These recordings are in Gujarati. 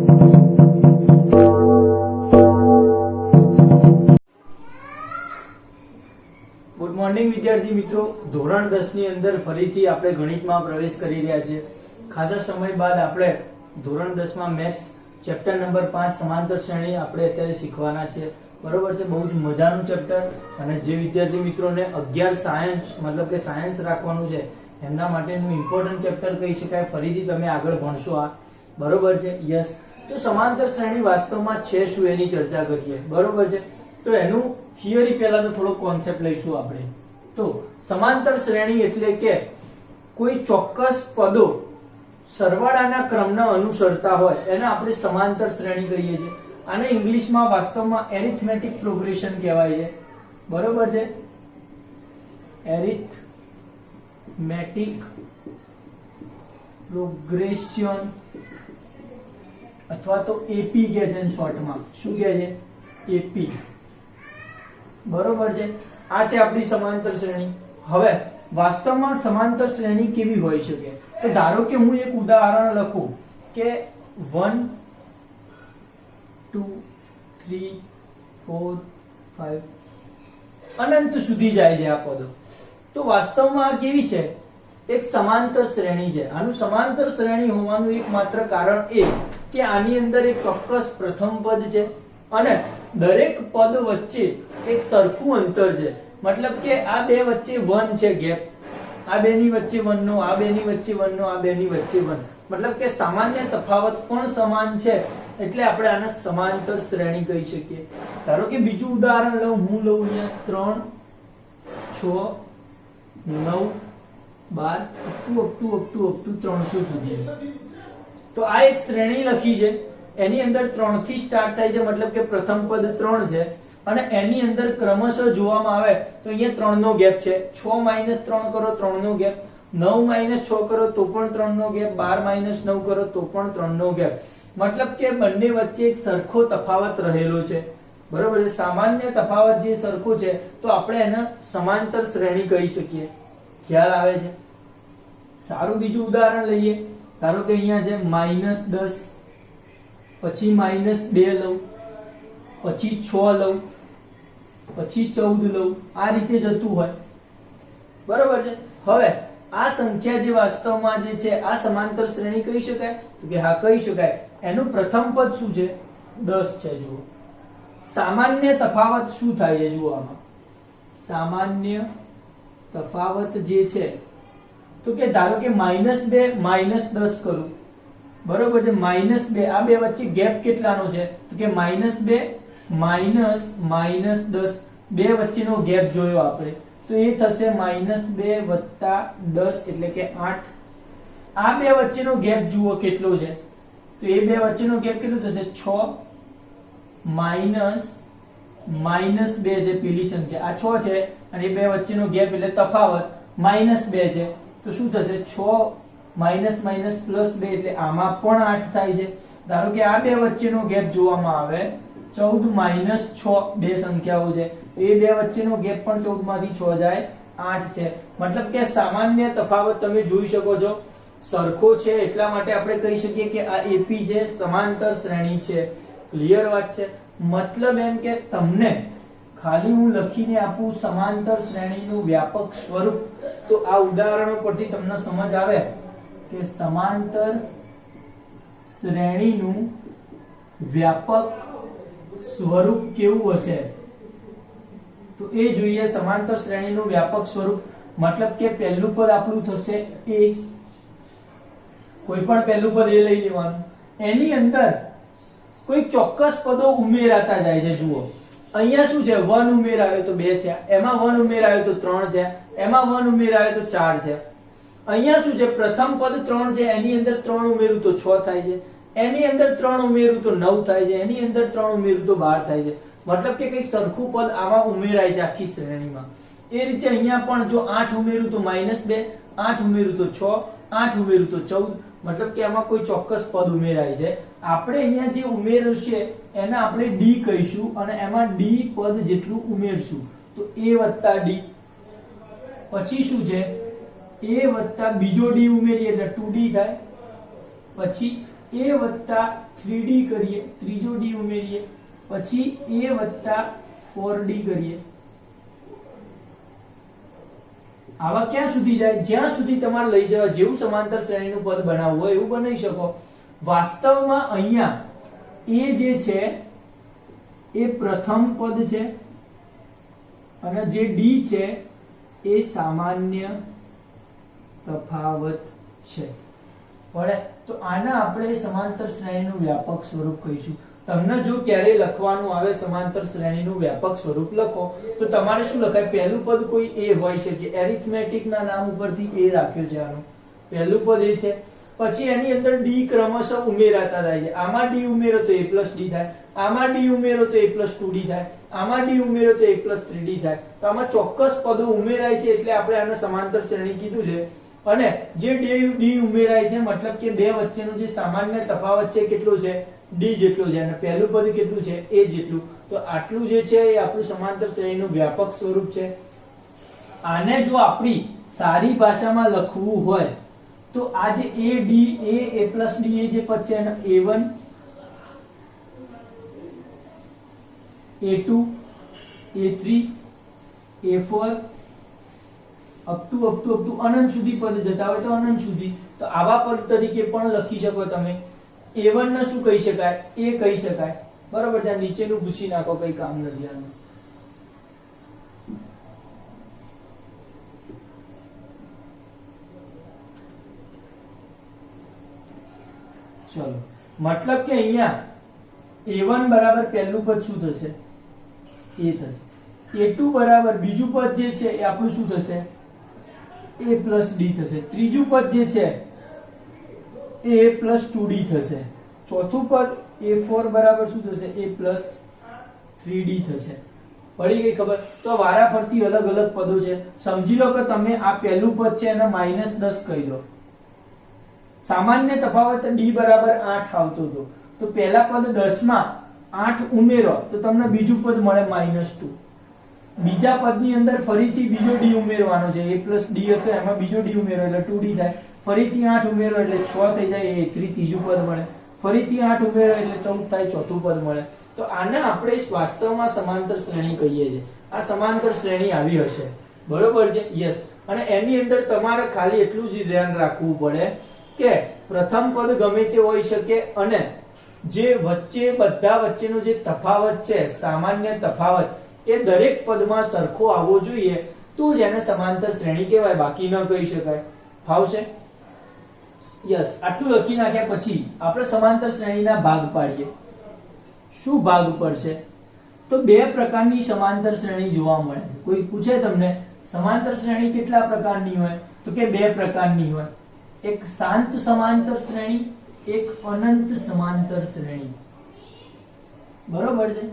ગુડ મોર્નિંગ વિદ્યાર્થી મિત્રો, ધોરણ 10 ની અંદર ફરીથી આપણે ગણિતમાં પ્રવેશ કરી રહ્યા છીએ. ખાસા સમય બાદ આપણે ધોરણ 10 માં મેથ્સ ચેપ્ટર નંબર 5 સમાંતર શ્રેણી આપણે અત્યારે શીખવાના છે. બરોબર છે, બહુ જ મજાનું ચેપ્ટર. અને જે વિદ્યાર્થી મિત્રોને 11 સાયન્સ મતલબ કે સાયન્સ રાખવાનું છે એમના માટેનું ઇમ્પોર્ટન્ટ ચેપ્ટર કહી શકાય. ફરીથી તમે આગળ ભણશો આ. બરોબર છે, યસ. તો સમાંતર શ્રેણી વાસ્તવમાં છે શું એની ચર્ચા કરીએ. બરોબર છે, તો એનું થિયરી પહેલા તો થોડો કોન્સેપ્ટ લઈશું આપણે. તો સમાંતર શ્રેણી એટલે કે કોઈ ચોક્કસ પદો સરવાળાના ક્રમને અનુસરતા હોય એને આપણે સમાંતર શ્રેણી કહીએ છીએ. આને ઇંગ્લિશમાં વાસ્તવમાં એરિથમેટિક પ્રોગ્રેશન કહેવાય છે. બરોબર છે, એરિથમેટિક પ્રોગ્રેશન અથવા તો એપી કહે છે શોર્ટમાં. શું કહે છે? એપી. બરોબર છે, આ છે આપણી સમાંતર શ્રેણી. હવે વાસ્તવમાં સમાંતર શ્રેણી કેવી હોઈ શકે? તો ધારો કે હું એક ઉદાહરણ લખું કે 1 2 3 4 5 અનંત સુધી જાય છે આ પદો. તો વાસ્તવમાં આ કેવી છે? એક સમાંતર શ્રેણી છે. આનું સમાંતર શ્રેણી હોવાનું એકમાત્ર કારણ એ કે આની અંદર એક ચોક્કસ પ્રથમ પદ છે અને દરેક પદ વચ્ચે એક સરખું અંતર છે. મતલબ કે આ બે વચ્ચે 1 છે ગેપ, આ બેની વચ્ચે 1 નો, આ બેની વચ્ચે 1 નો, આ બેની વચ્ચે 1. મતલબ કે સામાન્ય તફાવત પણ સમાન છે, એટલે આપણે આને સમાંતર શ્રેણી કહી શકીએ. ધારો કે બીજું ઉદાહરણ લઉં, હું લઉં અહીંયા 3 6 9 12 અપ ટુ 300 સુધી. તો આ એક શ્રેણી લખી છે. એની અંદર 3 થી સ્ટાર્ટ થાય છે, મતલબ કે પ્રથમ પદ 3 છે અને એની અંદર ક્રમશઃ જોવામાં આવે તો અહીંયા 3 નો ગેપ છે. 6 - 3 કરો 3 નો ગેપ, 9 - 6 કરો તો પણ 3 નો ગેપ, 12 - 9 કરો તો પણ 3 નો ગેપ. મતલબ કે બંને વચ્ચે એક સરખો તફાવત રહેલો છે. બરોબર છે, સામાન્ય તફાવત જે સરખો છે તો આપણે એને સમાંતર શ્રેણી કહી શકીએ. ખ્યાલ આવે છે? સારું, બીજું ઉદાહરણ લઈએ. ધારો કે અહીંયા છે -10, પછી -2 લઉં, પછી 6 લઉં, પછી 14 લઉં. આ રીતે જતું હોય. બરોબર છે. હવે આ સંખ્યા જે વાસ્તવમાં જે છે આ સમાંતર શ્રેણી કહી શકાય? તો કે હા, કહી શકાય. એનું પ્રથમ પદ શું છે? 10 છે. જુઓ, સામાન્ય તફાવત શું થાય છે? જુઓ આમાં સામાન્ય તફાવત જે છે તો કે ધારો કે -2 -10 કરું. બરોબર છે, -2 આ બે વચ્ચે ગેપ કેટલાનો છે? તો કે -2 -10 બે વચ્ચેનો ગેપ જોયો આપણે તો એ થશે -2 + 10 એટલે કે 8. આ બે વચ્ચેનો ગેપ જુઓ કેટલો છે? તો એ બે વચ્ચેનો ગેપ કેટલો થશે? 6 - -2 છે પેલી સંખ્યા, આ 6 છે અને એ બે વચ્ચેનો ગેપ એટલે તફાવત -2 છે. તો શું થશે? 6 - +2 એટલે આમાં પણ 8 થાય છે. ધારો કે આ બે વચ્ચેનો ગેપ જોવામાં આવે 14 - 6 બે સંખ્યાઓ છે, એ બે વચ્ચેનો ગેપ પણ 14 માંથી 6 જાય 8 છે. મતલબ કે સામાન્ય તફાવત તમે જોઈ શકો છો સરખો છે, એટલા માટે આપણે કહી શકીએ કે આ એપી છે, સમાંતર શ્રેણી છે. ક્લિયર વાત છે? મતલબ એમ કે તમને ખાલી હું લખીને આપું સમાંતર શ્રેણીનું વ્યાપક સ્વરૂપ, તો આ ઉદાહરણો પરથી તમને સમજ આવે કે સમાંતર શ્રેણીનું વ્યાપક સ્વરૂપ કેવું હશે. તો એ જોઈએ. સમાંતર શ્રેણીનું વ્યાપક સ્વરૂપ મતલબ કે પહેલું પદ આપણું થશે a. કોઈ પણ પહેલું પદ a લઈ લેવાનું. એની અંદર કોઈ ચોક્કસ પદો ઉમેરાતા જાય છે. જુઓ અહીંયા શું છે? 1 ઉમેરાયો તો 2 થયા, એમાં 1 ઉમેરાયો તો 3 થયા, એમાં 1 ઉમેરાયો તો 4 થયા. અહીંયા શું છે? પ્રથમ પદ 3 છે, એની અંદર 3 ઉમેરું તો 6 થાય છે, એની અંદર 3 ઉમેરું તો 9 થાય છે, એની અંદર 3 ઉમેરું તો 12 થાય છે. મતલબ કે કંઈક સરખું પદ આમાં ઉમેરાય છે આખી શ્રેણીમાં. એ રીતે અહીંયા પણ જો 8 ઉમેરું તો -2, 8 ઉમેરું તો 6, 8 ઉમેરું તો 14. મતલબ કે આમાં કોઈ ચોક્કસ પદ ઉમેરાય છે. આપણે અહીંયા જે ઉમેર્યું છે એને આપણે d કહીશું અને એમાં d પદ જેટલું ઉમેરશું તો a + d. પછી શું છે? a વત્તા બીજો d ઉમેરીએ એટલે 2d થાય. પછી a વત્તા 3d કરીએ, ત્રીજો d ઉમેરીએ, પછી a વત્તા 4d કરીએ. આવા ક્યાં સુધી જાય? જ્યાં સુધી તમારે લઈ જવા જેવું સમાંતર શ્રેણીનું પદ બનાવવું હોય એવું બનાવી શકો. વાસ્તવમાં અહીંયા a જે છે એ પ્રથમ પદ છે અને જે d છે એ સામાન્ય તફાવત છે. બરાબર? તો આના આપણે સમાંતર શ્રેણીનું વ્યાપક સ્વરૂપ કહીશું. તમને જો ક્યારે લખવાનું આવે સમાંતર શ્રેણીનું વ્યાપક સ્વરૂપ લખો તો તમારે શું લખાય? પહેલું પદ કોઈ a હોઈ શકે. એરિથમેટિક ના નામ ઉપરથી a રાખ્યો છે. આનું પહેલું પદ એ છે. પછી એની અંદર d ક્રમશઃ ઉમેરાતા જાય છે. આમાં d ઉમેરો તો a d થાય, આમાં d ઉમેરો તો a 2d થાય, આમાં d ઉમેરો તો a 3d થાય. તો આમાં ચોક્કસ પદો ઉમેરાય છે એટલે આપણે આને સમાંતર શ્રેણી કીધું છે. અને જે d ઉમેરાય છે મતલબ કે બે વચ્ચેનો જે સામાન્ય તફાવત છે કેટલો છે? d જેટલો છે. અને પહેલું પદ કેટલું છે? a જેટલું. તો આટલું જે છે એ આપણું સમાંતર શ્રેણીનું વ્યાપક સ્વરૂપ છે. આને જો આપણી સારી ભાષામાં લખવું હોય તો આ જે a d a d એ જે પદ છે એને a1 a2 a3 a4 up to અનંત સુધી પદ જતા હોય તો અનંત સુધી. તો આવા પદ તરીકે પણ લખી શકો તમે. a1 ને શું કહી શકાય? a કહી શકાય. બરાબર? ત્યાં નીચેનું ભૂસી નાખો, કઈ કામ નથી આનું. ચલો, મતલબ કે અહીંયા a1 બરાબર પહેલું પદ શું થશે? a થશે. a2 બરાબર બીજું પદ જે છે એ આપણું શું થશે? a d થશે. ત્રીજું પદ જે છે a 2d થશે. ચોથું પદ a4 બરાબર શું થશે? a 3d થશે. પડી ગઈ ખબર? તો વારાફરતી અલગ અલગ પદો છે. સમજી લો કે તમે આ પહેલું પદ છે એને -10 કહી દો. સામાન્ય તફાવત d બરાબર 8 આવતો હતો તો પહેલા પદ 10 માં 8 ઉમેરો તો તમને બીજું પદ મળે -2. બીજા પદની અંદર ફરીથી બીજો d ઉમેરવાનો છે. a d હતો એમાં બીજો d ઉમેરો એટલે 2d થાય. ફરીથી 8 ઉમેરો એટલે 6 થઈ જાય, એ ત્રીજું પદ મળે. ફરીથી 8 ઉમેરો એટલે 14 થાય, ચોથું પદ મળે. તો આને આપણે વાસ્તવમાં સમાંતર શ્રેણી કહીએ છીએ. આ સમાંતર શ્રેણી આવી હશે. બરોબર છે? યસ. અને એની અંદર તમારે ખાલી એટલું જ ધ્યાન રાખવું પડે કે પ્રથમ પદ ગમે તે હોઈ શકે અને જે વચ્ચે બધા વચ્ચેનો જે તફાવત છે સામાન્ય તફાવત એ દરેક પદમાં સરખો આવવો જોઈએ તો જ એને સમાંતર શ્રેણી કહેવાય, બાકી ન કહી શકાય. ફાવશે? યસ. આટલું લખી નાખ્યા પછી આપણે સમાંતર શ્રેણીના ભાગ પાડીએ. શું ભાગ પડશે? તો બે પ્રકારની સમાંતર શ્રેણી જોવા મળે. કોઈ પૂછે તમને સમાંતર શ્રેણી કેટલા પ્રકારની હોય? તો કે બે પ્રકારની હોય. એક શાંત સમાંતર શ્રેણી, એક અનંત સમાંતર શ્રેણી. બરોબર છે?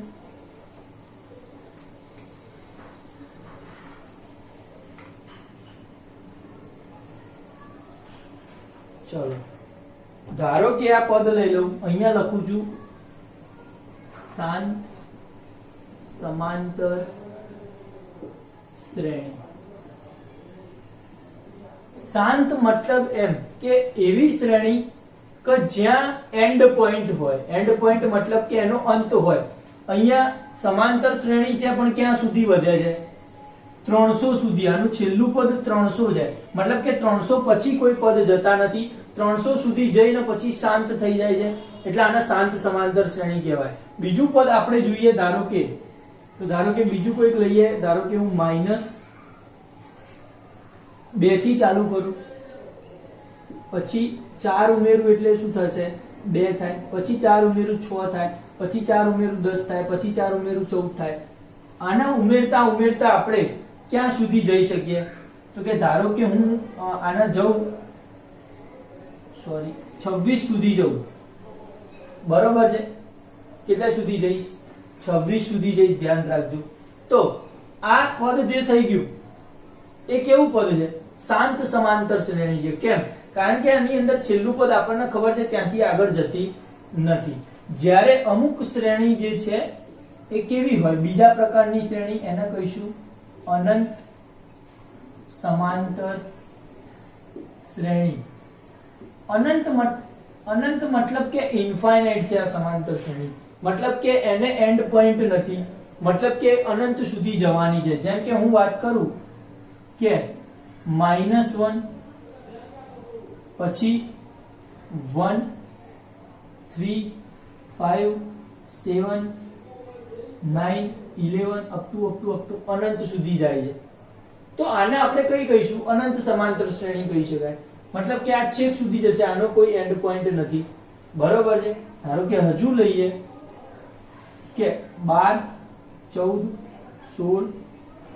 ચલો, ધારો કે આ પદ લઈ લઉં. અહીંયા લખું છું શાંત સમાંતર શ્રેણી. શાંત મતલબ એમ કે એવી શ્રેણી કે જ્યાં એન્ડ પોઈન્ટ હોય. એન્ડ પોઈન્ટ મતલબ કે એનો અંત હોય. અહીંયા સમાંતર શ્રેણી છે પણ ક્યાં સુધી વધે છે? 300 સુધી. આનું છેલ્લું પદ 300 છે. મતલબ કે 300 પછી કોઈ પદ જતા નથી. 300 સુધી જઈને પછી શાંત થઈ જાય છે એટલે આને શાંત સમાંતર શ્રેણી કહેવાય. બીજું પદ આપણે જોઈએ. ધારો કે બીજું કોઈક લઈએ. ધારો કે હું -2 થી ચાલુ કરું, પછી 4 ઉમેરું એટલે શું થશે? 2 થાય. પછી 4 ઉમેરું 6 થાય. પછી 4 ઉમેરું 10 થાય. પછી 4 ઉમેરું 14 થાય. આના ઉમેરતા ઉમેરતા આપણે ક્યાં સુધી જઈ શકીએ? તો કે ધારો કે હું આના જઉં 26 સુધી જઉં. બરોબર છે? કેટલા સુધી જઈશ? 26 સુધી જઈશ. ધ્યાન રાખજો. તો આ પદ જે થઈ ગયું એ કેવું પદ છે? શાંત સમાંતર શ્રેણી છે. કેમ? કારણ કે આની અંદર છેલ્લું પદ આપણને ખબર છે ત્યાંથી આગળ જતી નથી. જ્યારે અમુક શ્રેણી જે છે એ કેવી હોય? બીજા પ્રકારની શ્રેણી, એને કહીશું અનંત સમાંતર શ્રેણી. અનંત અનંત મતલબ કે ઇન્ફાઇનાઇટ છે આ સમાંતર શ્રેણી, મતલબ કે એને એન્ડ પોઈન્ટ નથી, મતલબ કે અનંત સુધી જવાની છે. જેમ કે હું વાત કરું કે -1 પછી 1 3 5 7 9 11 અપ ટુ અનંત સુધી જાય છે. તો આને આપણે કઈ કહીશું? અનંત સમાંતર શ્રેણી કહી શકાય. મતલબ કે આ છેક સુધી જશે, આનો કોઈ એન્ડ પોઈન્ટ નથી. બરોબર છે. ધારો કે હજુ લઈએ કે 12 14 16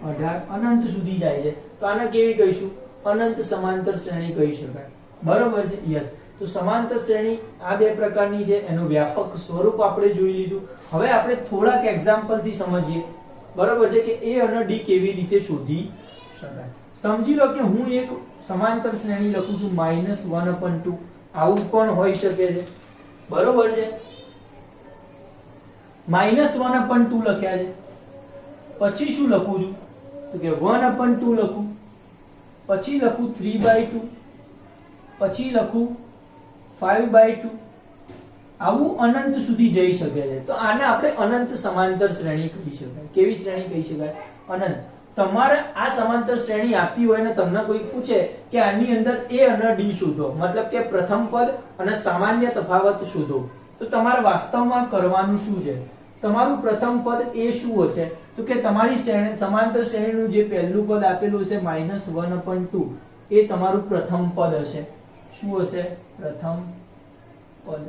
18 અનંત સુધી જાય છે, તો આને કેવી કહીશું? અનંત સમાંતર શ્રેણી કહી શકાય. બરોબર છે. યસ. તો સમાંતર શ્રેણી આ બે પ્રકારની છે, એનું વ્યાપક સ્વરૂપ આપણે જોઈ લીધું. હવે આપણે થોડાક એક્ઝામ્પલ થી સમજીએ. બરોબર છે કે A અને D કેવી રીતે શોધી શકાય. સમજી લો કે હું એક સમાંતર શ્રેણી લખું છું -1/2. આવું પણ હોઈ શકે છે. બરોબર છે. -1/2 લખ્યા છે. પછી શું લખું છું? તો કે 1/2 લખું, પછી લખું 3/2, પછી લખું 5/2. આવું અનંત સુધી જઈ શકે છે. તો આને આપણે અનંત સમાંતર શ્રેણી કહી શકાય. કેવી શ્રેણી કહી શકાય? અનંત. તમારે આ સમાંતર શ્રેણી આપી હોય ને તમને કોઈ પૂછે કે આની અંદર A અને D શોધો, મતલબ કે પ્રથમ પદ અને સામાન્ય તફાવત શોધો, તો તમારે વાસ્તવમાં કરવાનું શું છે? તમારું પ્રથમ પદ એ શું હશે? તો કે તમારી સમાંતર શ્રેણીનું જે પહેલું પદ આપેલું હશે -1/2, એ તમારું પ્રથમ પદ હશે. શું હશે? પ્રથમ પદ.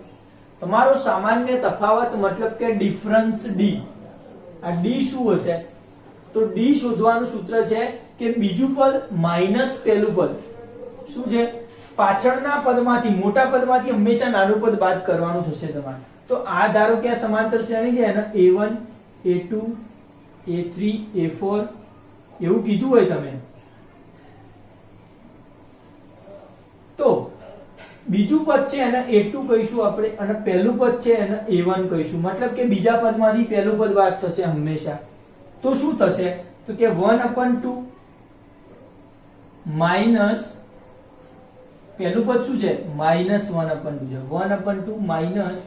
તમારો સામાન્ય તફાવત મતલબ કે ડિફરન્સ D. આ D શું હશે? તો D શોધવાનું સૂત્ર છે કે બીજું પદ માઈનસ પહેલું પદ. શું છે? પાછળના પદમાંથી, મોટા પદમાંથી હંમેશા નાનું પદ બાદ કરવાનું થશે તમારે. તો આ ધારો કે આ સમાંતર શ્રેણી છે, એને A1 A2 A3 A4 એવું કીધું હોય તમે, તો બીજું પદ છે એને A2 કહીશું આપણે, અને પહેલું પદ છે એને A1 કહીશું. મતલબ કે બીજા પદમાંથી પહેલું પદ બાદ થશે હંમેશા. તો શું થશે? તો કે 1/2 માઈનસ પહેલું પદ શું છે? -1/2 છે. 1/2 માઈનસ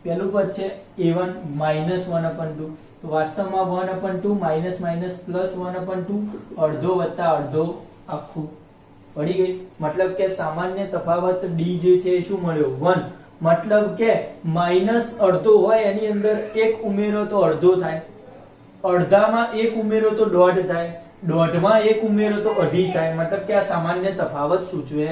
પહેલું પદ છે A1 -1/2. તો વાસ્તવમાં 1/2 માઈનસ માઈનસ પ્લસ 1/2, અડધો વત્તા અડધો આખું. પડી ગઈ. મતલબ કે સામાન્ય તફાવત D જે છે એ શું મળ્યો? 1. મતલબ કે માઈનસ અડધો હોય એની અંદર એક ઉમેરો તો અડધો થાય, અડધામાં એક ઉમેરો તો દોઢ થાય, દોઢમાં એક ઉમેરો તો અઢી થાય. મતલબ કે આ સામાન્ય તફાવત સૂચવે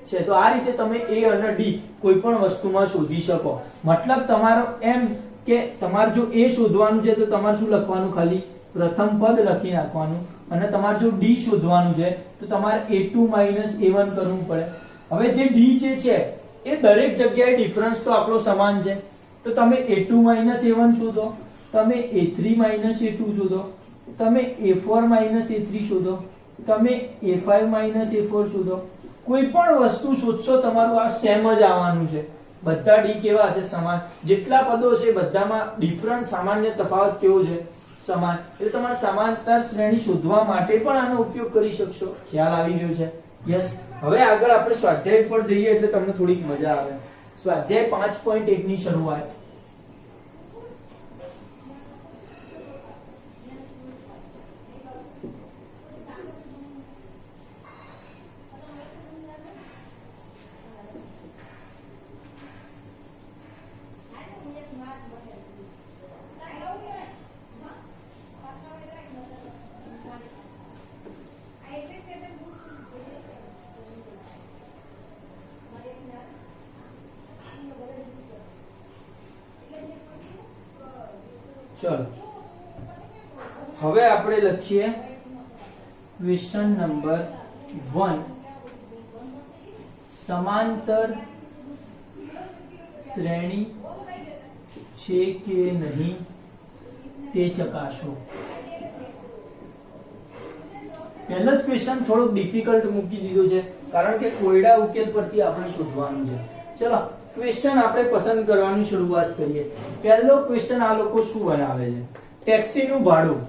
છે. તો આ રીતે તમે A અને D કોઈ પણ વસ્તુમાં શોધી શકો. મતલબ તમારો એમ કે તમારે જો A શોધવાનું છે તો તમારે શું લખવાનું? ખાલી પ્રથમ પદ લખી નાખવાનું. અને તમારે જો D શોધવાનું છે તો તમારે A2 A1 કરવું પડે. હવે જે D જે છે એ દરેક જગ્યાએ ડિફરન્સ તો આપણો સમાન છે, તો તમે A2 A1 શોધો, તમે A3 A2 શોધો, તમે A4 A3 શોધો, તમે A5 A4 શોધો. કોઈ પણ વસ્તુ શોધશો તમારું આ સેમ જ આવવાનું છે. બધા D કેવા હશે? સમાન. જેટલા પદો છે બધામાં ડિફરન્સ, સામાન્ય તફાવત કેવો છે? સમાન. એટલે તમારે સમાંતર શ્રેણી શોધવા માટે પણ આનો ઉપયોગ કરી શકશો. ખ્યાલ આવી રહ્યો છે? યસ. હવે આગળ આપણે સ્વાધ્યાય પર જઈએ એટલે તમને થોડીક મજા આવે. સ્વાધ્યાય 5.1 ની શરૂઆત. ચલો હવે આપણે લખીએ ક્વેશ્ચન નંબર 1. સમાંતર શ્રેણી છે કે નહીં તે ચકાસો. પહેલો જ ક્વેશ્ચન થોડોક ડિફિકલ્ટ મૂકી દીધો છે, કારણ કે કોયડા ઉકેલ પરથી આપણે શોધવાનું છે. ચલો ક્વેશ્ચન આપણે પસંદ કરવાની શરૂઆત કરીએ. પહેલો ક્વેશ્ચન આ લોકો શું બનાવે છે? ટેક્સી નું ભાડું.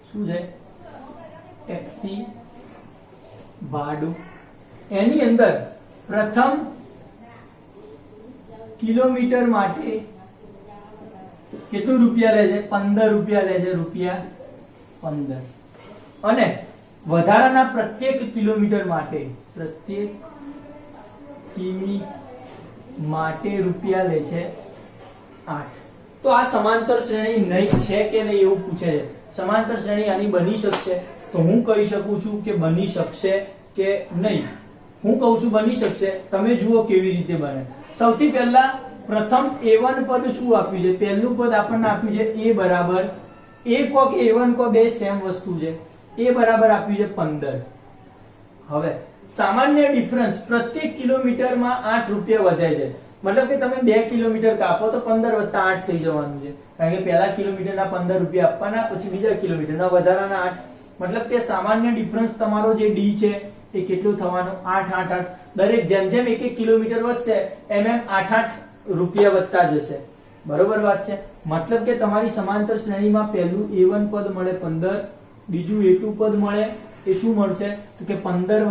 શું છે? ટેક્સી ભાડું. એની અંદર પ્રથમ કિલોમીટર માટે કેટલું રૂપિયા લે છે? 15 રૂપિયા લે છે, રૂપિયા 15. અને વધારાના પ્રત્યેક કિલોમીટર માટે રૂપિયા લે છે 8. તો આ સમાંતર શ્રેણી નહીં છે કે નહીં એવું પૂછે છે. સમાંતર શ્રેણી આની બની શકશે? તો હું કહી શકું છું કે બની શકશે કે નહીં. હું કહું છું બની શકશે. તમે જુઓ કેવી રીતે બને. સૌથી પહેલા પ્રથમ a1 પદ શું આપ્યું છે? પહેલું પદ આપણને આપ્યું છે a બરાબર a કોક a1 કો બે સેમ વસ્તુ છે. a બરાબર આપ્યું છે 15. હવે સામાન્ય ડિફરન્સ પ્રત્યેક કિલોમીટરમાં 8 રૂપિયા વધે છે. મતલબ કે તમે 2 કિલોમીટર કાપો તો 15 + 8 થઈ જવાનું છે. કારણ કે પહેલા કિલોમીટરના 15 રૂપિયા આપવાના, પછી બીજા કિલોમીટરના વધારાના 8. મતલબ કે સામાન્ય ડિફરન્સ તમારો જે d છે એ કેટલું થવાનું? 8 8 8. દરેક જેમ જેમ 1 1 કિલોમીટર વધશે એમ એમ 8 8 રૂપિયા વધતા જશે. બરોબર વાત છે. મતલબ કે તમારી સમાંતર શ્રેણીમાં પહેલું a1 પદ મળે 15, બીજું a2 પદ મળે એ શું મળશે? તો કે 15 +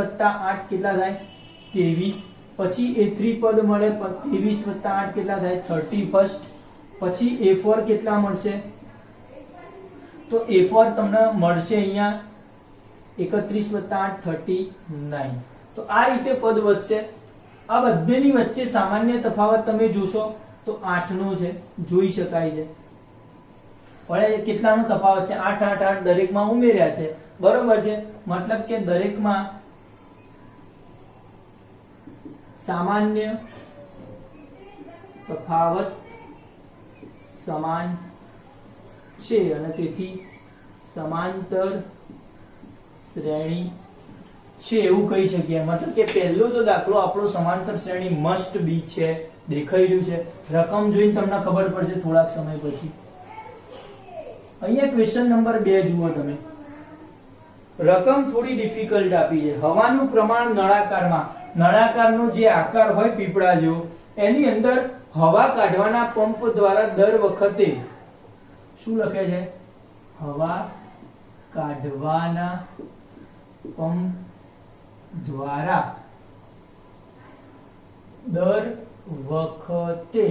8 કેટલા થાય? 23. પછી a3 પદ મળે 23 + 8 કેટલા થાય? 31. પછી a4 કેટલા મળશે? તો a4 તમને મળશે અહીંયા 31 + 8 39. તો આ રીતે પદ વધશે. આ બંનેની વચ્ચે સામાન્ય તફાવત તમે જોશો તો 8 નો છે, જોઈ શકાય છે. પણ કેટલાનો તફાવત છે? 8 8 8 દરેકમાં ઉમેર્યા છે. બરોબર છે. મતલબ કે દરેકમાં સામાન્ય તફાવત સમાન છે અને તેથી સમાંતર શ્રેણી છે એવું કહી શકીએ. મતલબ કે પહેલો તો દાખલો આપણો સમાંતર શ્રેણી મસ્ટ બી છે, દેખાઈ રહ્યું છે. રકમ જોઈને તમને ખબર પડશે થોડાક સમય પછી. અહીંયા ક્વેશ્ચન નંબર 2 જુઓ તમે. રકમ થોડી ડિફિકલ્ટ આપી છે. હવાનું પ્રમાણ નળાકારમાં, નળાકારનો જે આકાર હોય પીપળા જેવો, એની અંદર હવા કાઢવાના પંપ દ્વારા દર વખતે શું લખે છે? હવા કાઢવાના પંપ દ્વારા દર વખતે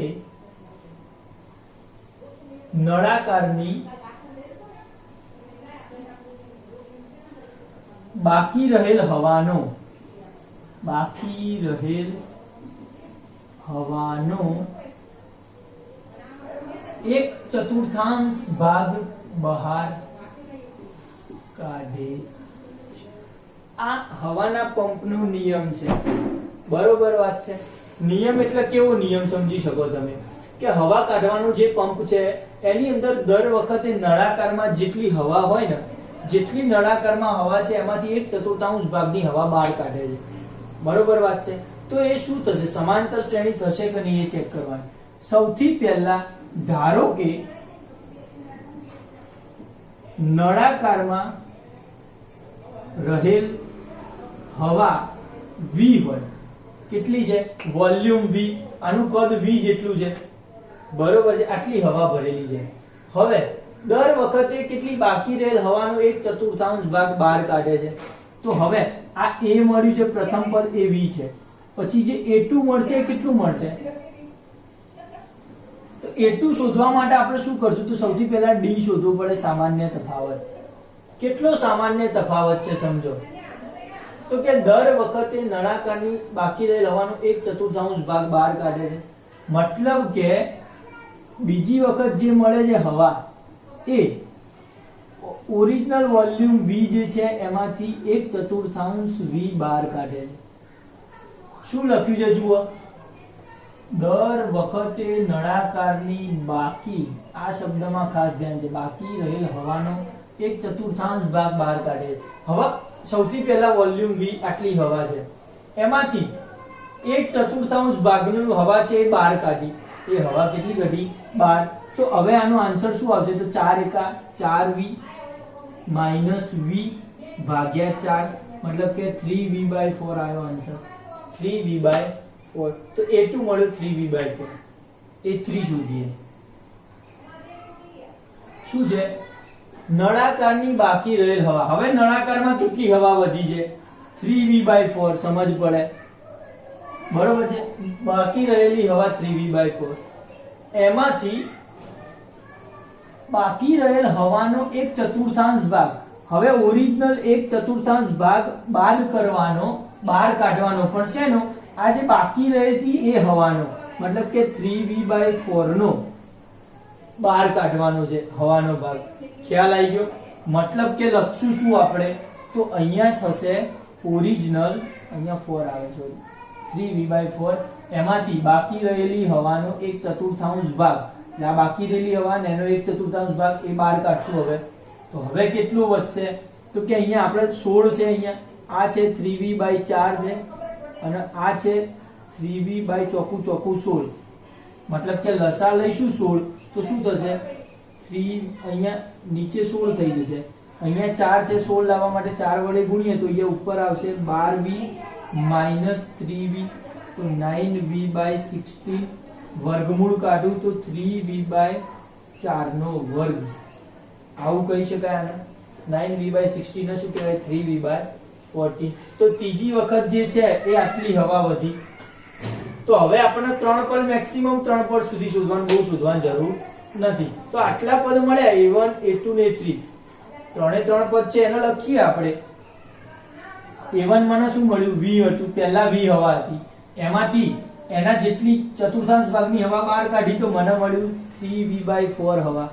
નળાકારની બાકી રહેલ હવાનો 1/4 ભાગ બહાર કાઢે છે. આ હવાના પંપનો નિયમ છે. બરોબર વાત છે. નિયમ એટલે કેવો નિયમ સમજી શકો તમે? કે હવા કાઢવાનો જે પંપ છે એની અંદર દર વખતે નળાકારમાં જેટલી હવા હોય ને, જેટલી નળાકારમાં હવા છે એમાંથી 1/4 ભાગની હવા બહાર કાઢે છે. બરોબર વાત છે. તો એ શું થશે? સમાંતર શ્રેણી થશે કે નહીં એ ચેક કરવાનું. સૌથી પહેલા ધારો કે નળાકારમાં રહેલ હવા v હોય. કેટલી છે? Volume v. આનું કદ v જેટલું છે. બરોબર છે. આટલી હવા ભરેલી છે. હવે દર વખતે કેટલી બાકી રહેલ હવાનો 1/4 ભાગ બહાર કાઢે છે. તો હવે આ a મળ્યું છે, પ્રથમ પદ એ v છે. પછી જે a2 મળશે એ કેટલું મળશે? તો a2 શોધવા માટે આપણે શું કરશું? તો સૌથી પહેલા d શોધવું પડે, સામાન્ય તફાવત. કેટલો સામાન્ય તફાવત છે સમજો. તો કે દર વખતે નળાકારની બાકી રહેલ હવાનો 1/4 ભાગ બહાર કાઢે છે. મતલબ કે બીજી વખત જે મળે છે હવા એ ઓરિજિનલ વોલ્યુમ v જે છે એમાંથી 1/4 v બહાર કાઢે છે. શું લખ્યું છે જુઓ? દર વખતે નળાકારની બાકી, આ શબ્દમાં ખાસ ધ્યાન છે, બાકી રહેલ હવાનો 1/4 ભાગ બહાર કાઢે છે. હવા સૌથી પહેલા વોલ્યુમ v આટલી હવા છે, એમાંથી 1/4 ભાગની હવા છે એ બહાર કાઢી. એ હવા કેટલી કાઢી? 12. તો હવે આનો આન્સર શું આવશે? તો 4 × 4v - v ભાગ્યા 4, મતલબ કે 3v/4 આવ્યો આન્સર. 3v/4. તો a2 મળ્યો 3v/4. a3 શોધીએ. શું છે? નળાકારની બાકી રહેલ હવા. હવે નળાકારમાં કેટલી હવા વધી છે? 3v/4. સમજ પડે. બરોબર છે. બાકી રહેલી હવા 3v/4, એમાંથી બાકી રહેલ હવાનો 1/4 ભાગ, હવે ઓરિજિનલ 1/4 ભાગ બાદ કરવાનો, બહાર કાઢવાનો, પણ શેનો? આ જે બાકી રહેતી એ હવાનો, મતલબ કે 3v/4 નો બહાર કાઢવાનો છે હવાનો ભાગ. ખ્યાલ આવી ગયો? મતલબ કે લખશું શું આપણે? તો અહીંયા થશે ઓરિજિનલ, અહીંયા 4 આવે છે, 3v/4, એમાંથી બાકી રહેલી હવાનો 1/4 ભાગ, એટલે આ બાકી રહેલી હવા ને એનો 1/4 ભાગ એ બહાર કાઢશું. હવે તો હવે કેટલું વધશે? તો કે અહીંયા આપણે 16 છે, અહીંયા આ છે 3v/4 છે, અને આ છે 3v/4 16, મતલબ કે લસા લઈશું 16 તો શું થશે? 3 અહીંયા નીચે 16 થઈ જશે, અહીંયા 4 છે, 16 લાવવા માટે 4 વડે ગુણીએ તો અહીંયા ઉપર આવશે 12v - 3v, તો 9v/16, વર્ગમૂળ કાઢું તો 3v/4 નો વર્ગ, આવું કહી શકાય આને. 9v/16 ને શું કહેવાય? 3v/14. તો ત્રીજી વખત જે છે એ આટલી હવા વધી. તો હવે આપણને 3 પદ, મેક્સિમમ 3 પદ સુધી શોધવાનું, બહુ શોધવાની જરૂર નથી. તો આટલા પદ મળ્યા, a1 a2 ને a3, ત્રણે 3 પદ છે, એને લખીએ આપણે. a1 મને શું મળ્યું? v હતું, પહેલા v હવા હતી, એમાંથી એના જેટલી ચતુર્થાંશ ભાગની હવા બહાર કાઢી તો મને મળ્યું 3v/4 હવા.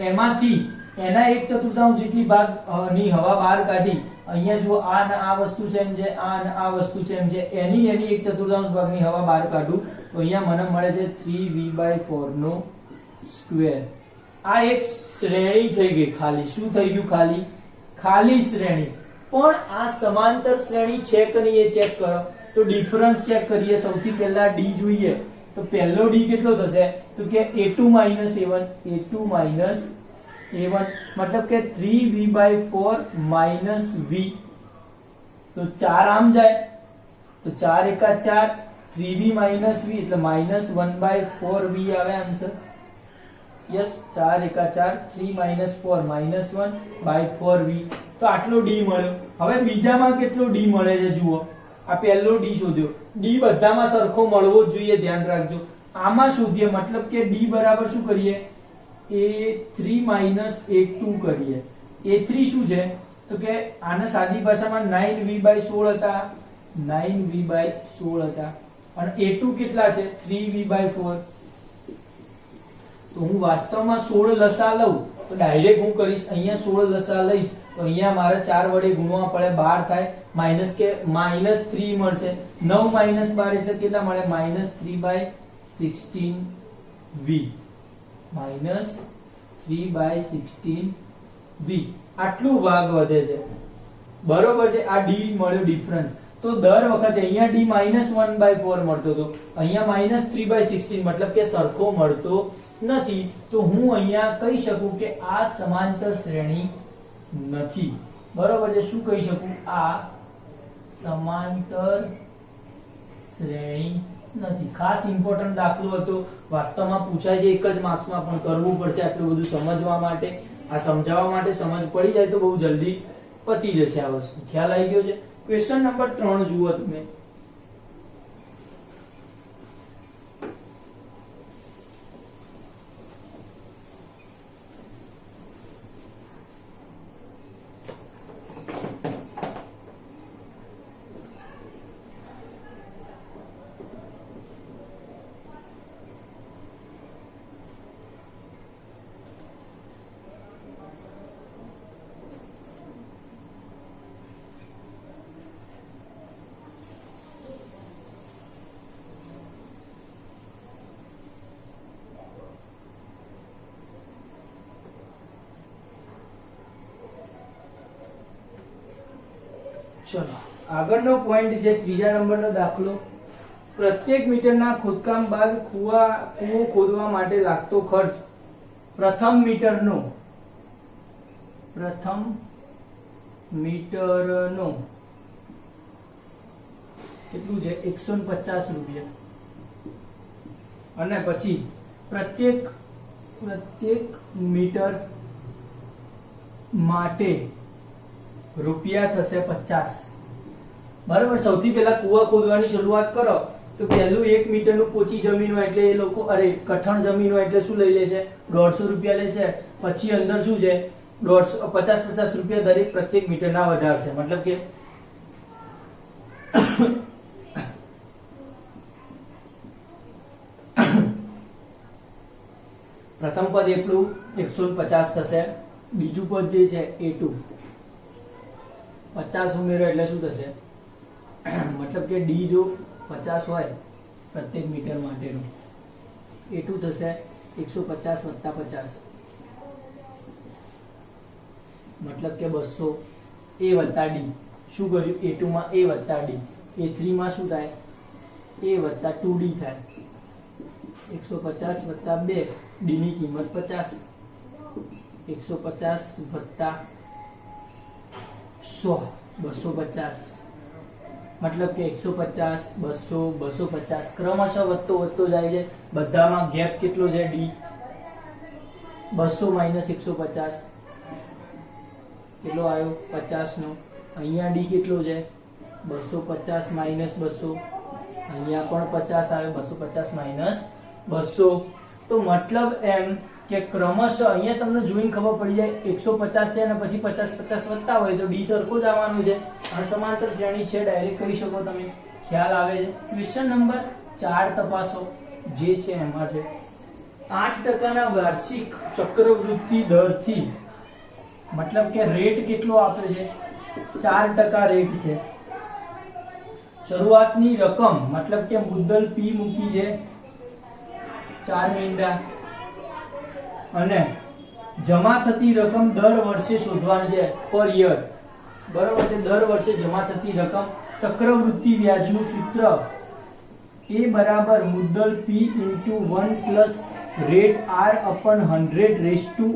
એમાંથી એના 1/4 જેટલી ભાગની હવા બહાર કાઢી, અહીંયા જો આ ને આ વસ્તુ સેમ છે, આ ને આ વસ્તુ સેમ છે, એની 1/4 ભાગની હવા બહાર કાઢું તો અહીંયા મને મળે છે 3v/4 નો સ્ક્વેર. આ એક શ્રેણી થઈ ગઈ ખાલી. શું થઈ ગયું? ખાલી ખાલી શ્રેણી. પણ આ સમાંતર શ્રેણી છે કે નહીં એ ચેક કરો. તો ડિફરન્સ ચેક કરીએ. સૌથી પહેલા d જોઈએ, તો પહેલો d કેટલો થશે? તો કે a2 - a1, a2 - a1, મતલબ કે 3v/4 - v, તો 4 આમ જાય તો 4 એકા 4, 3v - v એટલે -1/4v આવે આન્સર. યસ, 4 એકા 4, 3 - 4 -1/4v. તો આટલો d મળ્યો. હવે બીજામાં કેટલો d મળે છે જુઓ. આ પહેલો d શોધ્યો. d બધામાં સરખો મળવો જ જોઈએ, ધ્યાન રાખજો. આમાં શોધીએ, મતલબ કે d બરાબર શું કરીએ? a3 - a2 કરીએ. a3 શું છે? તો કે આને સાદી ભાષામાં 9v/16 હતા, 9v/16 હતા, અને a2 કેટલા છે? 3v/4. તો હું વાસ્તવમાં 16 લસા લઉં તો ડાયરેક્ટ હું કરીશ, અહીંયા 16 લસા લઈશ તો અહીંયા મારે 4 વડે ગુણવા પડે, 12 થાય, માઈનસ કે -3 મળશે. 9 - 12 એટલે કેટલા મળે? -3/16v, -3/16v. આટલું ભાગ વધે છે, બરોબર છે. આ d મળ્યો ડિફરન્સ. તો દર વખતે અહીંયા d -1/4 મળતો હતો, અહીંયા -3/16, મતલબ કે સરખો મળતો નથી. તો હું અહીંયા કહી શકું કે આ સમાંતર શ્રેણી નથી. બરોબર છે. શું કહી શકું? આ સમાંતર શ્રેણી નથી. ખાસ ઇમ્પોર્ટન્ટ દાખલો હતો, વાસ્તવમાં પૂછાય છે એક જ માર્ક્સમાં, પણ કરવું પડશે આટલું બધું સમજવા માટે. આ સમજાવવા માટે સમજ પડી જાય તો બહુ જલ્દી પતી જશે આ વસ્તુ. ખ્યાલ આવી ગયો છે? ક્વેશ્ચન નંબર 3 જુઓ તમે. ચલો આગળનો પોઈન્ટ છે ત્રીજા નંબરનો દાખલો. પ્રત્યેક મીટરના ખોદકામ બાદ કૂવો ખોદવા માટે લાગતો ખર્ચ પ્રથમ મીટરનો કેટલું છે? 150 રૂપિયા. અને પછી પ્રત્યેક મીટર માટે રૂપિયા થશે 50. બરાબર. સૌથી પહેલા કુવા ખોદવાની શરૂઆત કરો તો પહેલું 1 મીટરનું પોચી જમીન હોય એટલે એ લોકો કઠણ જમીન હોય એટલે શું લઈ લેશે? 150 રૂપિયા લેશે. પછી અંદર શું છે? 50 રૂપિયા દરેક પ્રત્યેક મીટરના વધારશે. મતલબ કે પ્રથમ પદ એટલું 150 થશે. બીજું પદ જે છે A2 50 ઉમેરો એટલે શું થશે? મતલબ કે D જો 50 હોય પ્રત્યેક મીટર માટેનું, A2 થશે 150 વત્તા 50 મતલબ કે 200. A વત્તા D શું કર્યું? A2 માં A વત્તા D. A3 માં શું થાય? A વત્તા 2D થાય. 150 વત્તા 2, D ની કિંમત 50. 150 વત્તા 100 250 મતલબ કે 150 200 250 ક્રમશઃ વધતો જાય છે. બધામાં ગેપ કેટલો છે? D 200 માઈનસ 150 કેટલો આવ્યો? 50 નો. અહીંયા D કેટલો છે? 250 માઈનસ 200. અહીંયા પણ 50 આવ્યો. 250 માઈનસ 200. તો મતલબ એમ કે ક્રમશઃ અહીંયા તમને જોઈને ખબર પડી જાય 150 છે અને પછી 50 વધતા હોય તો D સરખો જ આવવાનો છે. આ સમાંતર શ્રેણી છે, ડાયરેક્ટ કરી શકો તમે. ખ્યાલ આવે છે? ક્વેશ્ચન નંબર 4 તપાસો જે છે એમાં છે 8% ના વાર્ષિક ચક્રવૃદ્ધિ દરથી મતલબ કે રેટ કેટલો આપે છે? 4% રેટ છે. શરૂઆતની રકમ મતલબ કે મુદ્દલ P મૂકી છે 4 મીંડા અને જમા થતી રકમ દર વર્ષે શોધવાની છે પર યર. બરાબર છે? દર વર્ષે જમા થતી રકમ. ચક્રવૃદ્ધિ વ્યાજનું સૂત્ર A બરાબર મુદ્દલ P into 1 plus rate R upon 100 raise to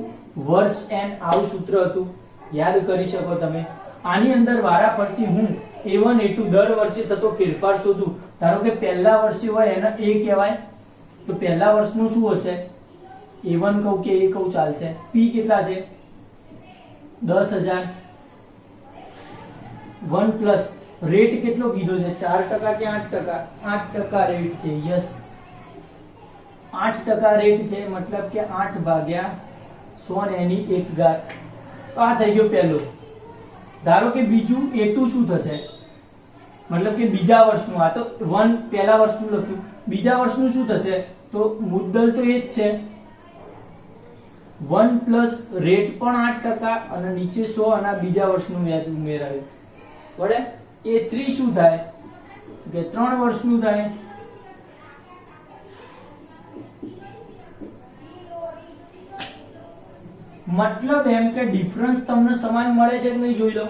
વર્ષ n. આવું સૂત્ર હતું, યાદ કરી શકો તમે. આની અંદર વારાફરતી હું A1 A2 દર વર્ષે થતો ફેરફાર શોધું. ધારો કે પહેલા વર્ષે હોય એને A કહેવાય તો પહેલા વર્ષનું શું હશે? A1 કહું કે A કહું ચાલશે. P કેટલા છે? 10000. 1 પ્લસ રેટ કેટલો કીધો છે? 4% કે 8%? 8% રેટ છે. યસ, 8% રેટ છે. મતલબ કે 8 ભાગ્યા 100 ને એની 1 ઘાત. તો આ થઈ ગયો પહેલો. ધારો કે બીજું A2 શું થશે? મતલબ કે બીજા વર્ષનું. આ તો 1 પહેલા વર્ષનું લખ્યું. બીજા વર્ષનું શું થશે? તો મુદ્દલ તો એ જ છે 1 પ્લસ રેટ પણ 8% અને નીચે 100 અને બીજા વર્ષનું વ્યાજ ઉમેરાયું. બરાબર? A3 શું થાય? તો કે 3 વર્ષનું થાય. મતલબ એમ કે ડિફરન્સ તમને સમાન મળે છે કે નહીં જોઈ લો.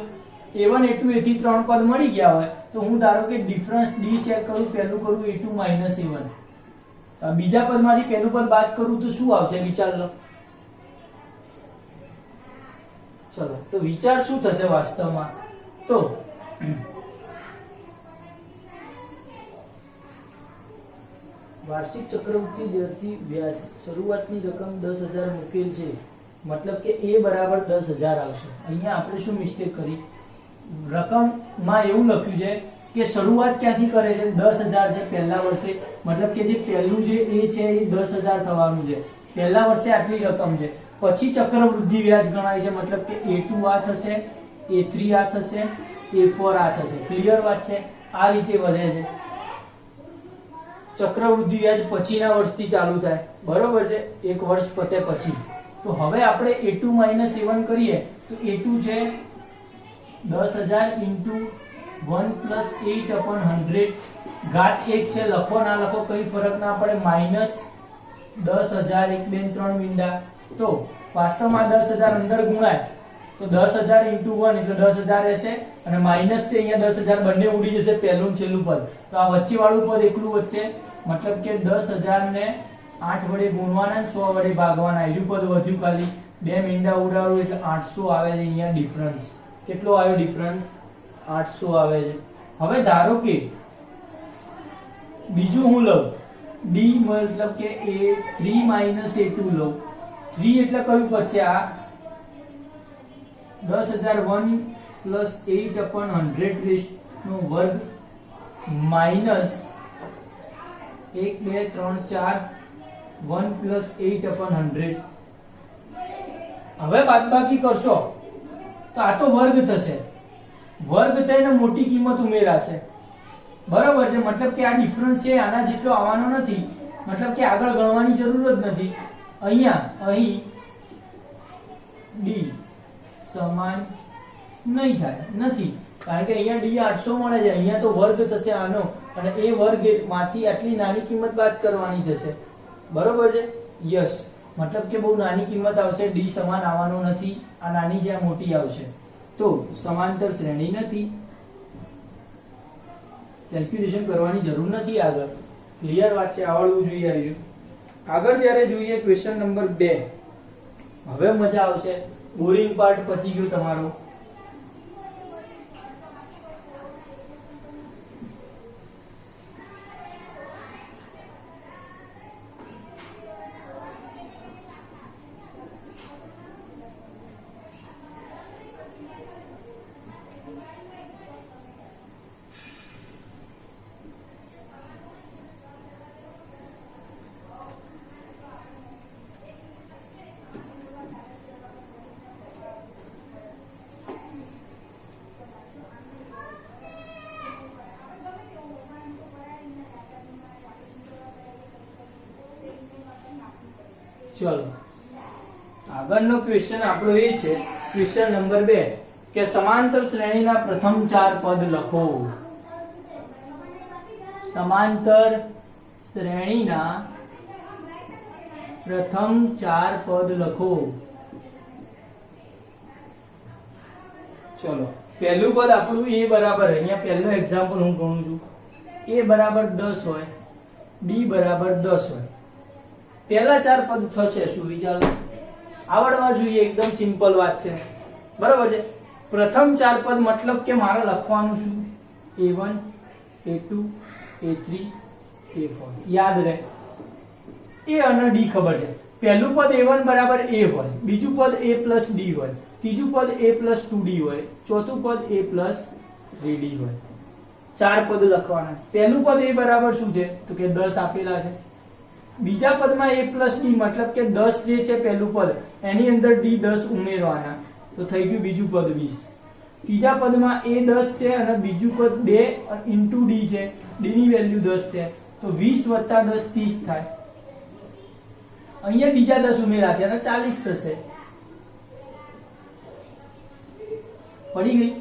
A1 A2 A થી 3 પદ મળી ગયા હોય તો હું ધારો કે ડિફરન્સ D ચેક કરું, પહેલું કરું A2 માઈનસ A1. બીજા પદમાંથી પહેલું પદ બાદ કરું તો શું આવશે? વિચાર લો. ચલો તો વિચાર શું થશે વાસ્તવમાં? તો વાર્ષિક ચક્રવૃદ્ધિ દરથી વ્યાજ શરૂઆતની રકમ 10000 મૂકેલ છે. મતલબ કે A બરાબર 10000 આવશે. અહીંયા આપણે શું મિસ્ટેક કરી? રકમમાં એવું લખ્યું છે કે શરૂઆત ક્યાંથી કરે છે? 10000 છે પહેલા વર્ષે. મતલબ કે જે પહેલું જે A છે એ 10000 થવાનું છે. પહેલા વર્ષે આટલી રકમ છે. પછી ચક્રવૃદ્ધિ વ્યાજ ગણાય છે. મતલબ કે A2 આ થશે, A3 આ થશે, A4 આ થશે. ક્લિયર વાત છે? આ રીતે વધે છે. ચક્રવૃદ્ધિ વ્યાજ પછીના વર્ષથી ચાલુ થાય. બરોબર છે? એક વર્ષ પતે પછી. તો હવે આપણે A2 માઈનસ A1 કરીએ તો A2 છે 10000 ઇન્ટુ 1 પ્લસ 8 અપન 100 ઘાત 1 છે. લખો ના લખો કઈ ફરક ના પડે. માઈનસ 10000 1 2 3 મીંડા. તો વાસ્તવમાં 10000 અંદર ગુણાય તો 10000 ઇન્ટુ 1 એટલે 10000 રહેશે અને માઈનસ છે અહીંયા 10000 બંને ઉડી જશે પહેલું ને છેલ્લું પદ. તો આ વચ્ચે વાળું પદ એકલું વધશે. મતલબ કે 10000 ને 8 વડે ગુણવાના 100 વડે ભાગવાના. એનું પદ વધ્યું ખાલી. બે મીંડા ઉડાડું એટલે 800 આવે છે. અહીંયા ડિફરન્સ કેટલો આવ્યો? ડિફરન્સ 800 આવે છે. હવે ધારો કે બીજું હું લઉં D મતલબ કે A3 માઈનસ A2 લઉં. 3 એટલે કયું પદ છે? આ 10001 પ્લસ 8 અપન 100 રેઝ નો વર્ગ માઇનસ 1 2 3 4 1 પ્લસ 8/100. હવે બાદબાકી કરશો તો આ તો વર્ગ થશે, વર્ગ થઈને મોટી કિંમત ઉમેરાશે, બરાબર છે. મતલબ કે આ ડિફરન્સ છે આના જેટલો આવવાનો નથી, મતલબ કે આગળ ગણવાની જરૂર જ નથી. અહીં ડી સમાન નહીં થાય, નથી, કારણ કે અહીંયા ડી 800 મળે છે, અહીંયા તો વર્ગ થશે આનો, અને એ વર્ગ માંથી આટલી નાની કિંમત બાદ કરવાની થશે, બરોબર છે. યસ, મતલબ કે બહુ નાની કિંમત આવશે, ડી સમાન આવવાનો નથી, આ નાની છે આ મોટી આવશે, તો સમાંતર શ્રેણી નથી. કેલ્ક્યુલેશન કરવાની જરૂર નથી આગળ. ક્લિયર વાત છે, આવડવું જોઈએ. આવ્યું આગળ જ્યારે જોઈએ ક્વેશ્ચન નંબર 2. હવે મજા આવશે, બોરિંગ પાર્ટ પતી ગયો તમારો. ચલો આગળનો ક્વેશ્ચન આપણો એ છે, ક્વેશ્ચન નંબર 2, કે સમાંતર શ્રેણીના પ્રથમ 4 પદ લખો. સમાંતર શ્રેણીના પ્રથમ 4 પદ લખો. ચલો પહેલું પદ આપણું a બરાબર, અહીંયા પહેલો એક્ઝામ્પલ હું ગણું છું, a બરાબર 10 હોય, b બરાબર 10 હોય. પહેલા 4 પદ થશે શું? વિચારો, આવડવા જોઈએ, એકદમ સિમ્પલ વાત છે, બરાબર છે. પ્રથમ 4 પદ મતલબ કે મારે લખવાનું શું? a1 a2 a3 a4. યાદ રહે, a અને d ખબર છે. પહેલું પદ a1 બરાબર a હોય, બીજું પદ a પ્લસ d હોય, ત્રીજું પદ a પ્લસ 2d હોય, ચોથું પદ a પ્લસ 3d હોય. 4 પદ લખવાના. પહેલું પદ a બરાબર શું છે? તો કે 10 આપેલા છે. બીજા પદમાં a પ્લસ d મતલબ કે 10 જે છે પહેલું પદ, એની અંદર d 10 ઉમેરવાના, તો થઈ ગયું બીજું પદ 20. ત્રીજા પદમાં a 10 છે અને બીજું પદ 2 ઇન્ટુ d છે, d ની વેલ્યુ 10 છે, તો 20 વત્તા 10 30 થાય. અહીંયા બીજા 10 ઉમેરાશે અને 40 થશે. પડી ગઈ?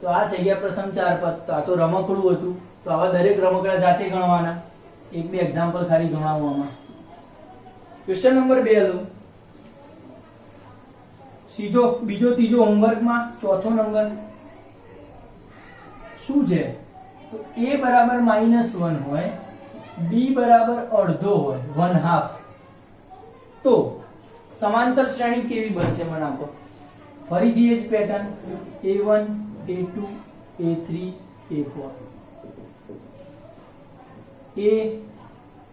તો આ થઈ ગયા પ્રથમ 4 પદ. તો આ તો રમકડું હતું, તો આવા દરેક રમકડા જાતે ગણવાના. એક બે એક્ઝામ્પલ ખાલી ગણાવવામાં. ક્વેશ્ચન નંબર 2 લો, સીધો બીજો ત્રીજો હોમવર્કમાં ચોથો નંબર શું છે? તો a બરાબર -1 હોય, b બરાબર અડધો હોય, 1/2. તો સમાંતર શ્રેણી કેવી બનશે મને આપો. ફરીથી એ જ pattern, a1 a2 a3 a4, a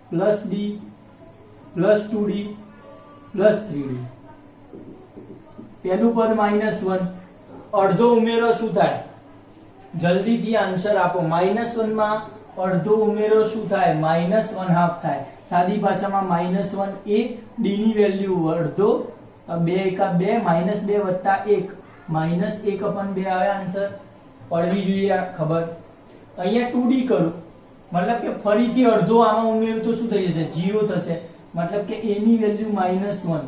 plus d plus 2d plus 3d. પહેલું પદ -1, અડધો ઉમેરો શું થાય? જલ્દીથી આન્સર આપો. -1 માં અડધો ઉમેરો શું થાય? -1/2 થાય. સાદી ભાષામાં -1 a, d ની વેલ્યુ અડધો, 2 એકા 2, -2 વત્તા 1, -1/2 આવે આન્સર. પડવી જોઈએ આ ખબર. અહીંયા 2d કરું, મતલબ કે ફરીથી અડધો આમાં ઉમેરું તો શું થઈ જશે? 0 થશે. મતલબ કે a ની વેલ્યુ -1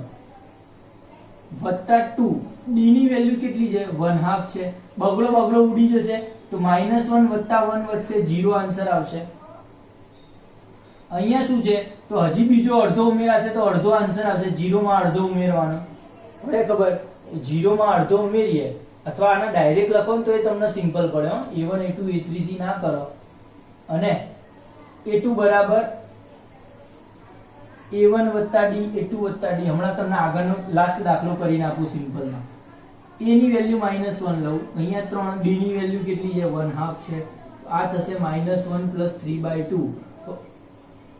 વત્તા 2, d ની વેલ્યુ કેટલી છે? 1/2 છે. બગડો ઉડી જશે, તો -1 વત્તા 1 વચ્ચે 0 આન્સર આવશે. અહીંયા શું છે? તો હજી બીજો અડધો ઉમેરાશે તો અડધો આન્સર આવશે. 0 માં અડધો ઉમેરવાનો, પડે ખબર? 0 માં અડધો ઉમેરીએ, અથવા આને ડાયરેક્ટ લખો ને તો એ તમને સિમ્પલ પડે. a1 a2 a3 થી ના કરો. અને a2 બરાબર a1 વત્તા d, a2 વત્તા d. હમણાં તમને આગળનો લાસ્ટ દાખલો કરીને આપું સિમ્પલમાં. a ની વેલ્યુ -1 લઉં, અહીંયા 3, d ની વેલ્યુ કેટલી છે? 1/2 છે. આ થશે -1 પ્લસ 3/2. તો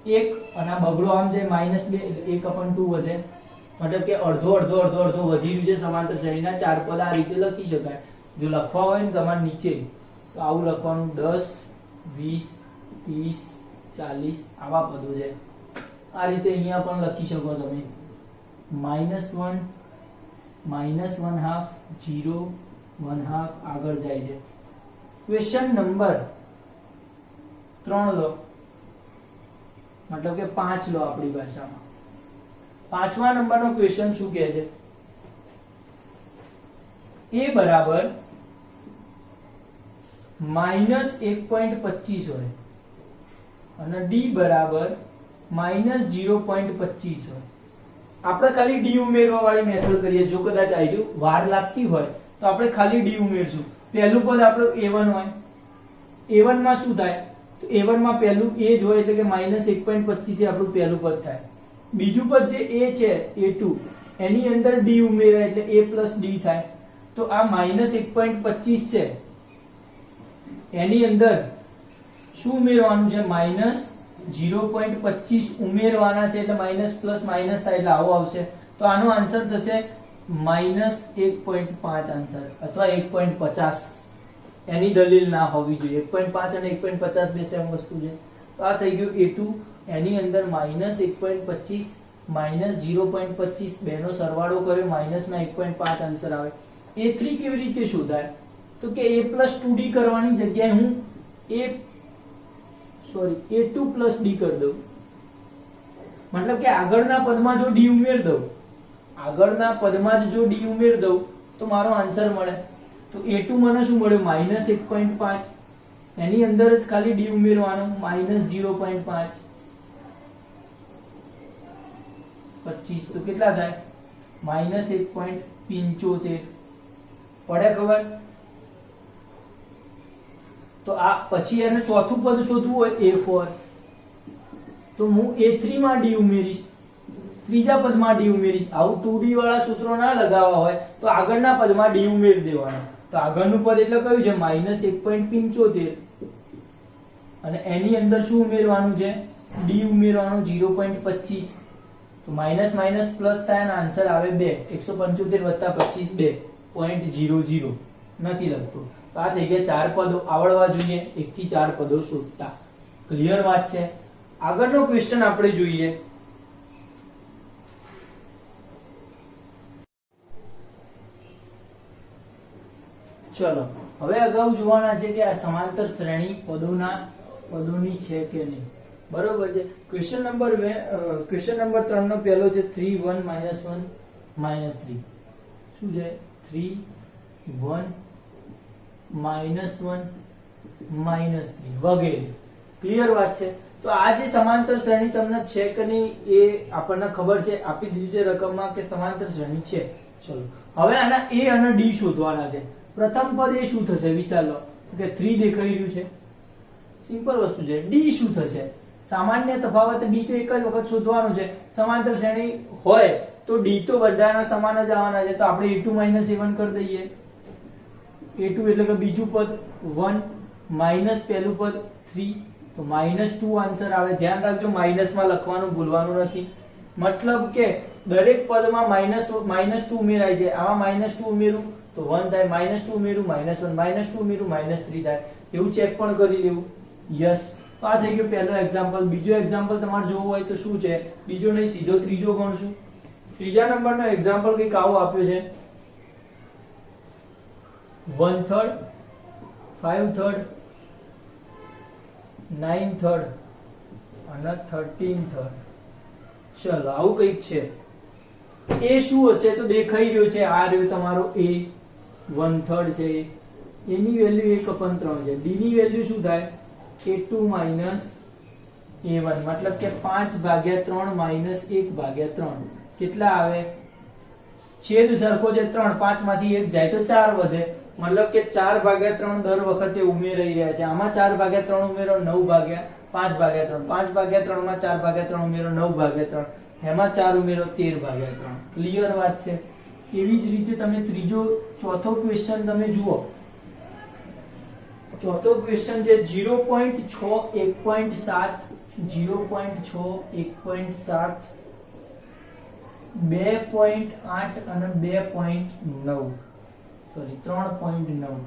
1 અને આ બગડો આમ જાય -2 એટલે 1/2 વધે. મતલબ કે અડધો વધી રહ્યું છે. સમાંતર શ્રેણીના 4 પદ આ રીતે લખી શકાય. જો લખવા હોય ને તમારે નીચે તો આવું લખવાનું 10 20 30 40 આવા પદો છે. આ રીતે અહીંયા પણ લખી શકો તમે -1 -1 હાફ 0 1 હાફ આગળ જાય છે. ક્વેશ્ચન નંબર 3 લો, મતલબ કે 5 લો આપણી ભાષામાં. 5મા નંબરનો ક્વેશ્ચન શું કહે છે? a બરાબર -1.25 હોય અને d બરાબર -0.25 હોય. આપણે ખાલી d ઉમેરવા વાળી મેથડ કરીએ. જો કદાચ આઈડિયો વાર લાગતી હોય તો આપણે ખાલી d ઉમેરશું. પહેલું પદ આપણું a1 હોય. a1 માં શું થાય? તો a1 માં પહેલું a જ હોય એટલે કે -1.25 એ આપણું પહેલું પદ થાય. બીજું પદ જે a છે a2 એની અંદર d ઉમેરાય એટલે a d થાય. તો આ -1.25 છે એની અંદર શું ઉમેરવાનું છે? -0.25 ઉમેરવાના છે એટલે માઇનસ પ્લસ માઇનસ થાય એટલે આવો આવશે. તો આનો આન્સર થશે -1.5 આન્સર અથવા 1.50. એની દલીલ ના હોવી જોઈએ. 1.5 અને 1.50 બે સેમ વસ્તુ છે. તો આ થઈ ગયું a2 એની અંદર -1.25 -0.25 બેનો સરવાળો કર્યો માઇનસમાં 1.5 આન્સર આવે. a3 કેવી રીતે શોધાય? તો કે a 2d કરવાની જગ્યાએ હું a2 d કરી દઉં. મતલબ કે આગળના પદમાં જો d ઉમેર દઉં, આગળના પદમાં જ જો d ઉમેર દઉં તો મારો આન્સર મળે. તો a2 મને શું મળ્યું? -1.5. એની અંદર જ ખાલી d ઉમેરવાનું -0.5 25 તો કેટલા થાય? -1.75. પડે ખબર? તો આ પછી એને ચોથું પદ શોધવું હોય a4 તો હું a3 માં d ઉમેરીશ, ત્રીજા પદમાં d ઉમેરીશ. આવું 2d વાળા સૂત્રો ના લગાવવા હોય તો આગળના પદમાં d ઉમેરી દેવાનો. તો આગળનું પદ એટલે કયું છે? -1.75 અને એની અંદર શું ઉમેરવાનું છે? d ઉમેરવાનું 0.25. તો માઇનસ માઇનસ પ્લસ થાય અને આન્સર આવે 2. 175 + 25 2.00 નથી લખતો. તો આ થઈ ગયા 4 પદો. આવડવા જોઈએ 1 થી 4 પદો શોધતા. ક્લિયર વાત છે? આગળનો ક્વેશ્ચન આપણે જોઈએ. ચલો હવે અગાઉ જોવાના છે કે આ સમાંતર શ્રેણી પદોની છે કે નહીં. બરોબર છે. ક્વેશ્ચન નંબર 3 નો પહેલો છે 3 1 -1 -3. શું છે? 3 1 -1 -3 વગેરે. ક્લિયર વાત છે? તો આ જે સમાંતર શ્રેણી તમને છે કે નહીં એ આપણને ખબર છે, આપી દીધું છે રકમમાં કે સમાંતર શ્રેણી છે. ચલો હવે આના a અને d શોધવાના છે. પ્રથમ પદ એ શું થશે? વિચાર લો કે 3 દેખાઈ રહ્યું છે. સિમ્પલ વસ્તુ છે. d શું થશે? સામાન્ય તફાવત d તો એક જ વખત શોધવાનું છે. સમાંતર શ્રેણી હોય તો d તો બધાના સમાન જ આવવાના છે. તો આપણે a2 - a1 કરી દઈએ. a2 એટલે કે બીજું પદ 1 માઈનસ પહેલું પદ 3 તો -2 આન્સર આવે. ધ્યાન રાખજો માઈનસમાં લખવાનું ભૂલવાનું નથી. મતલબ કે દરેક પદમાં -2 ઉમેરાય છે. આમાં -2 ઉમેરું તો 1 થાય, -2 ઉમેરું -1, -2 ઉમેરું -3 થાય. એવું ચેક પણ કરી લેવું. યસ. તો આ થઈ ગયો પહેલો એક્ઝામ્પલ. બીજો એક્ઝામ્પલ તમારે જોવો હોય તો શું છે? બીજો નહીં સીધો ત્રીજો ગણશું. ત્રીજા નંબરનો એક્ઝામ્પલ કંઈક આવો આપ્યો છે 1/3 5/3 9/3 અને 13/3. ચલો આવું કંઈક છે. એ શું હશે? તો દેખાઈ રહ્યો છે આ રહ્યો તમારો a 1/3 છે. એની વેલ્યુ 1/3 છે. d ની વેલ્યુ શું થાય? a2 - a1 મતલબ કે 5/3 - 1/3 કેટલા આવે? છેદ સરખો છે 3, 5 માંથી 1 જાય તો 4 વધે. મતલબ કે 4/3 દર વખતે ઉમેરાઈ રહ્યા છે. આમાં 4/3 ઉમેરો 9/5/3, 5/3 માં 4/3 ઉમેરો 9/3, એમાં 4 ઉમેરો 13/3. ક્લિયર વાત છે? એવી જ રીતે તમે ચોથો ક્વેશ્ચન તમે જુઓ. ચોથો ક્વેશ્ચન છે 0.6 1.7 0.6 1.7 2.8 અને 2.9 સોરી 3.9.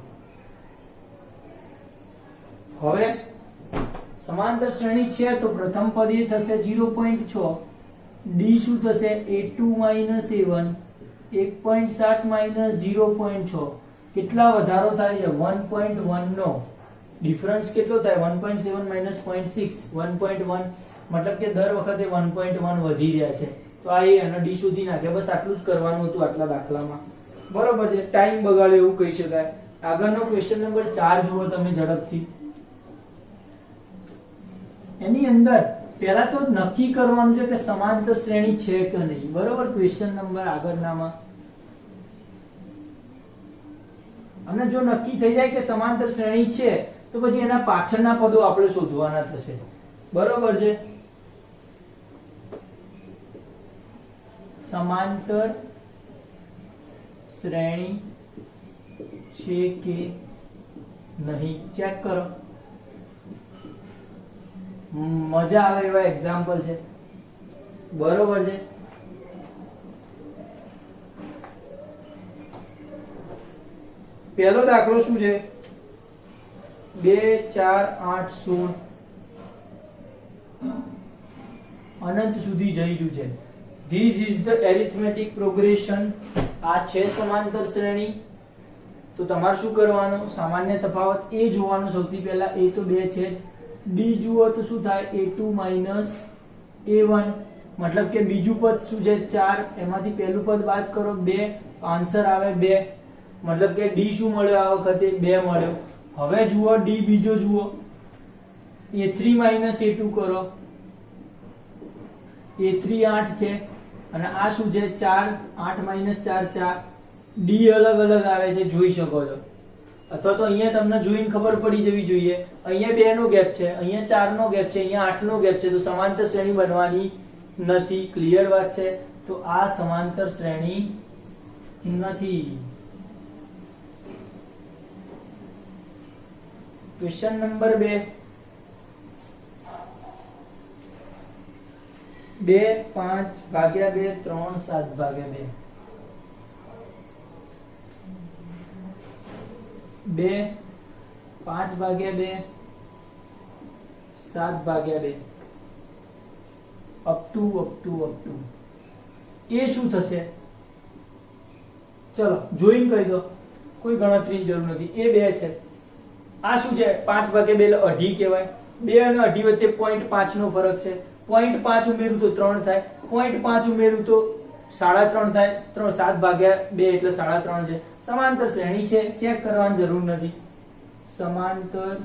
હવે સમાંતર શ્રેણી છે તો પ્રથમ પદ એ થશે 0.6, ડી શું થશે a2 a1, 1.7 0.6, કેટલા વધારો થાય છે 1.1 નો ડિફરન્સ કેટલો થાય 1.7 0.6, 1.1 મતલબ કે દર વખતે 1.1 વધી રહ્યા છે. તો આ એ અને ડી સુધી નાખે. બસ આટલું જ કરવાનું હતું આટલા દાખલામાં. બરોબર છે, ટાઈમ બગાડે એવું કહી શકાય. આગળનો ક્વેશ્ચન નંબર 4 જુઓ તમે ઝડપથી. એની અંદર પહેલા તો નક્કી કરવાનું છે કે સમાંતર શ્રેણી છે કે નહીં. બરોબર, ક્વેશ્ચન નંબર આગળનામાં. અને જો નક્કી થઈ જાય કે સમાંતર શ્રેણી છે તો પછી એના પાછળના પદો આપણે શોધવાના થશે. બરોબર છે, સમાંતર શ્રેણી છે કે નહીં ચેક કરો. મજા આવે એવા એક્ઝામ્પલ છે. બરોબર છે, પહેલો દાખલો શું છે 2 4 8 16 અનંત સુધી જઈ રહ્યું છે. This is the arithmetic progression. આ છે સમાંતર શ્રેણી. તો તમારે શું કરવાનું, સામાન્ય તફાવત એ જોવાનું સૌથી પહેલા. એ તો 2 છે જ. ડી જુઓ તો શું થાય a2 a1, મતલબ કે બીજું પદ શું છે 4, એમાંથી પહેલું પદ બાદ કરો 2, આન્સર આવે 2, મતલબ કે ડી શું મળ્યો આ વખતે 2 મળ્યો. હવે જુઓ ડી બીજો જુઓ a3 a2 કરો, a3 8 છે અને આ શું છે 4, 8 4 4. ડી અલગ અલગ આવે છે જોઈ શકો છો. અથવા તો અહીંયા તમને જોઈને ખબર પડી જવી જોઈએ. અહીંયા 2 નો ગેપ છે, અહીંયા 4 નો ગેપ છે, અહીંયા 8 નો ગેપ છે, તો સમાંતર શ્રેણી બનવાની નથી. ક્લિયર વાત છે. તો આ સમાંતર શ્રેણી નથી. Question number 2. 2 5 ભાગ્યા 2 3 7 ભાગ્યા 2, 2 5 ભાગ્યા 2 7 ભાગ્યા 2 અપ ટુ એ શું થશે ચલો જોઈન કરી દો, કોઈ ગણતરીની જરૂર નથી. એ 2 છે. આ શું છે 5 ભાગ્યા 2 એટલે અઢી કહેવાય. 2 અને અઢી વચ્ચે 0.5 નો ફરક છે. 0.5 ઉમેરું તો 3 થાય, 0.5 ઉમેરું તો 3.5 થાય. 7 ભાગ્યા 2 એટલે 3.5 છે. સમાંતર શ્રેણી છે, ચેક કરવાની જરૂર નથી. સમાંતર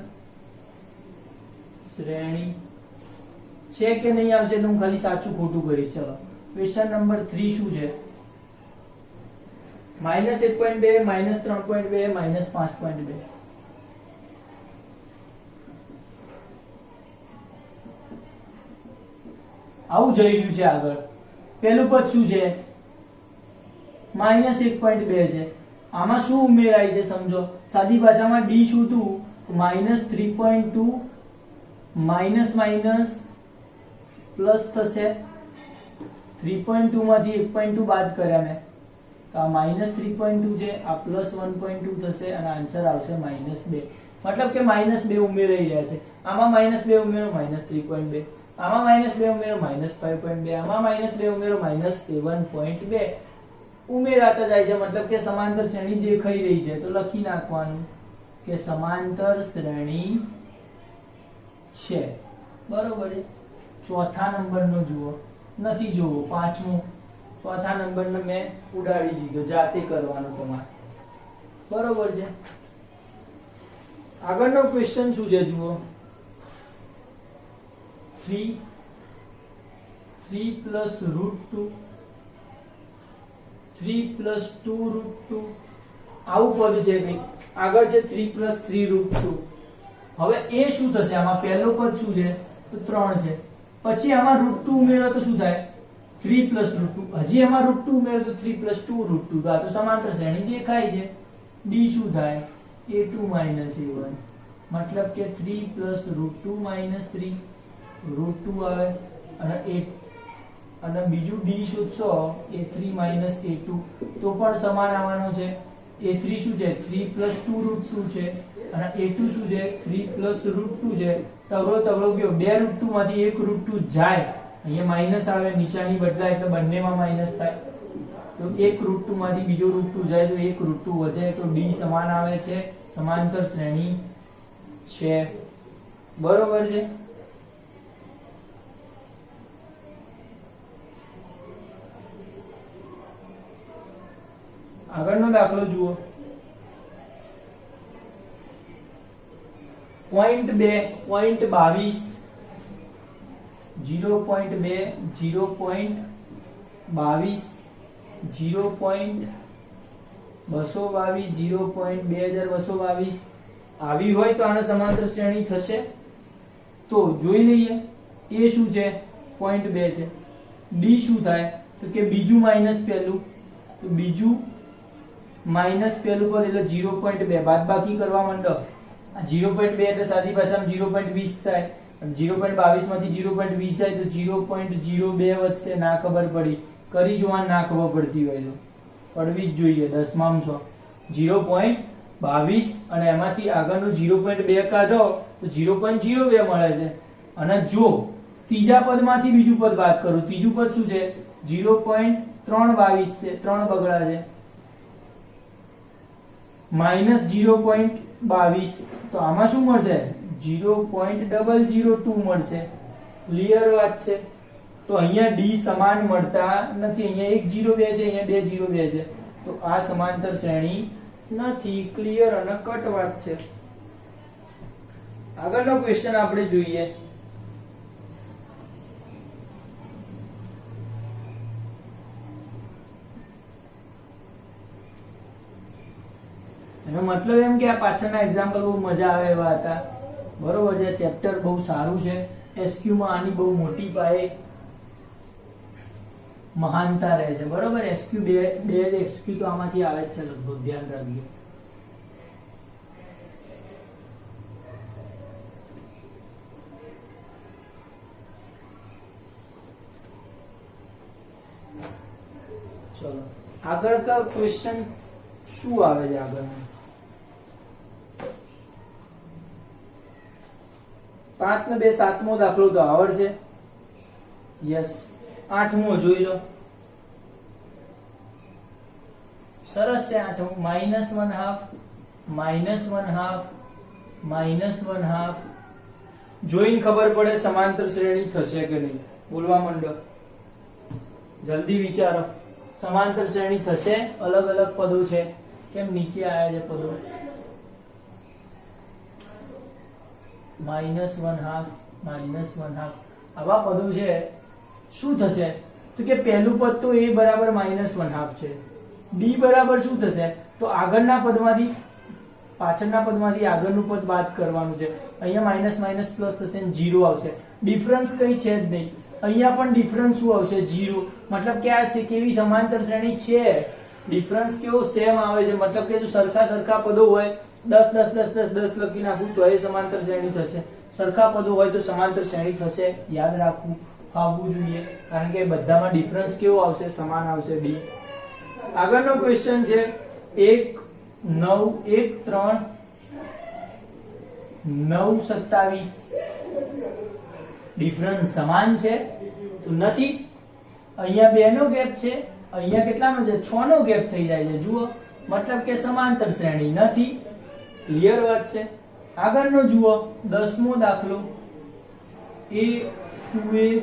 શ્રેણી છે કે નહીં આવશે તો હું ખાલી સાચું ખોટું કરીશ. ચલો ક્વેશ્ચન નંબર 3 શું છે -1.2 -3.2 -5.2. આવું જઈ રહ્યું છે આગળ. પહેલું પદ શું છે -1.2 છે. આમાં શું ઉમેરાય છે સમજો. સાદી ભાષામાં ડી શું હતું -3.2 માઇનસ માઇનસ પ્લસ થશે. 3.2 માંથી 1.2 બાદ કર્યા મેં તો આ -3.2 છે, આ +1.2 થશે અને આન્સર આવશે -2. મતલબ કે -2 ઉમેરાઈ રહ્યા છે. આમાં -2 ઉમેરો -3.2, આમાં -2 ઉમેરો -5.2, આમાં -2 ઉમેરો -7.2 ઉમેરાતા જાય છે. મતલબ કે સમાંતર શ્રેણી દેખાઈ રહી છે. તો લખી નાખવાનું કે સમાંતર શ્રેણી છે. બરોબર છે. ચોથા નંબરનો જુઓ, નથી જોવો, પાંચમો. ચોથા નંબરને મેં ઉડાડી દીધો, જાતે કરવાનો તમારે. બરોબર છે. આગળનો ક્વેશ્ચન શું છે જુઓ 3 + √2 3 + 2√2 આવું પદ છે કઈ. આગળ છે 3 + 3√2. હવે એ શું થશે આમાં પહેલો પદ શું છે તો 3 છે. પછી આમાં √2 ઉમેરો તો શું થાય 3 + √2. હજી આમાં √2 ઉમેરો તો 3 + 2√2. તો આ તો સમાંતર શ્રેણી દેખાય છે. ડી શું થાય a2 - a1, મતલબ કે 3 + √2 - 3 √2 આવે અને બીજું ડી શોધશો a3 - a2 તો પણ સમાન આવવાનો છે. a3 શું છે 3 + 2√2 છે અને a2 શું છે 3 + √2 છે. તગડો તગડો ગયો, બે √2 માંથી એક √2 જાય, અહીંયા માઈનસ આવે, નિશાની બદલાય એટલે બંનેમાં માઈનસ થાય. તો એક √2 માંથી બીજો √2 જાય તો એક √2 વધે, તો d સમાન આવે છે, સમાંતર શ્રેણી છે. બરોબર છે. આગળનો દાખલો જુઓ. પોઈન્ટ 2 પોઈન્ટ 22 0.2 0.22 0.222 0.2222 આવી હોય તો આને સમાંતર શ્રેણી થશે. તો જોઈ લઈએ. એ શું છે 0.2 છે. ડી શું થાય તો કે બીજું માઈનસ પહેલું, તો બીજું માઈનસ પહેલું પદ એટલે 0.2 બાદબાકી કરવા માંડો. 0.2 એટલે સાદી ભાષામાં 0.20 થાય. 0.22 માંથી 0.20 જાય તો 0.02 વધશે. ના ખબર પડી કરી જોવાનું, ના ખબર પડતી હોય તો પડવી જ જોઈએ. 10માં 0.22 અને એમાંથી આગળનું 0.2 કાઢો તો 0.02 મળે છે. અને જો ત્રીજા પદમાંથી બીજું પદ બાદ કરું, ત્રીજું પદ શું છે 0.322 છે, 3 બગડા છે, -0.22 તો આમાં શું મળશે 0.002 મળશે. ક્લિયર વાત છે. તો અહીંયા d સમાન મળતા નથી. અહીંયા 1 0 2 છે, અહીંયા 2 0 2 છે, તો આ સમાંતર શ્રેણી નથી. ક્લિયર અને કટ વાત છે. આગળનો ક્વેશ્ચન આપણે જોઈએ. એનો મતલબ એમ કે આ પાછળના એક્ઝામ્પલ બહુ મજા આવે એવા હતા. બરોબર છે. ચેપ્ટર બહુ સારું છે. એસક્યુ માં આની બહુ મોટી પાયે મહાનતા રહે છે. બરોબર. એસક્યુ બે એસક્યુ તો આમાંથી આવે જ છે લગભગ, ધ્યાન રાખજો. ચલો આગળ કા ક્વેશ્ચન શું આવે છે આગળ? 5 ને 2 7મો દાખલો તો આવડશે. યસ. 8મો જોઈ લો. સરસ છે. 8મો -1/2 જોઈને ખબર પડે સમાંતર શ્રેણી થશે કે નહીં. બોલવા માંડો, જલ્દી વિચારો. સમાંતર શ્રેણી થશે? અલગ અલગ પદો છે, કેમ નીચે આયા છે પદો? -1/2 આવા પદો છે. શું થશે તો કે પહેલું પદ તો a બરાબર -1/2 છે. d બરાબર શું થશે તો આગળના પદમાંથી પાછળના પદમાંથી આગળનું પદ બાદ કરવાનું છે. અહીંયા માઈનસ માઈનસ પ્લસ થશે ને 0 આવશે. ડિફરન્સ કઈ છે જ નહીં. અહીંયા પણ ડિફરન્સ શું આવશે 0. મતલબ કે આ કેવી સમાંતર શ્રેણી છે? ડિફરન્સ કેવો સેમ આવે છે. મતલબ કે જો સરખા પદો હોય 10 10 10 10 10 લખી નાખું તો એ સમાંતર શ્રેણી થશે. સરખા પદો હોય તો સમાંતર શ્રેણી થશે. યાદ રાખવું આવવું જોઈએ, કારણ કે બધામાં ડિફરન્સ કેવો આવશે? સમાન આવશે. d. આગળનો ક્વેશ્ચન છે 1 9 1 3 9 27. ડિફરન્સ સમાન છે તો નથી. અહીંયા 2 નો ગેપ છે, અહીંયા કેટલાનો છે 6 નો ગેપ થઈ જાય છે. જુઓ, મતલબ કે સમાંતર શ્રેણી નથી. ક્લિયર વાત છે. આગળનો જુઓ 10મો દાખલો. a 2a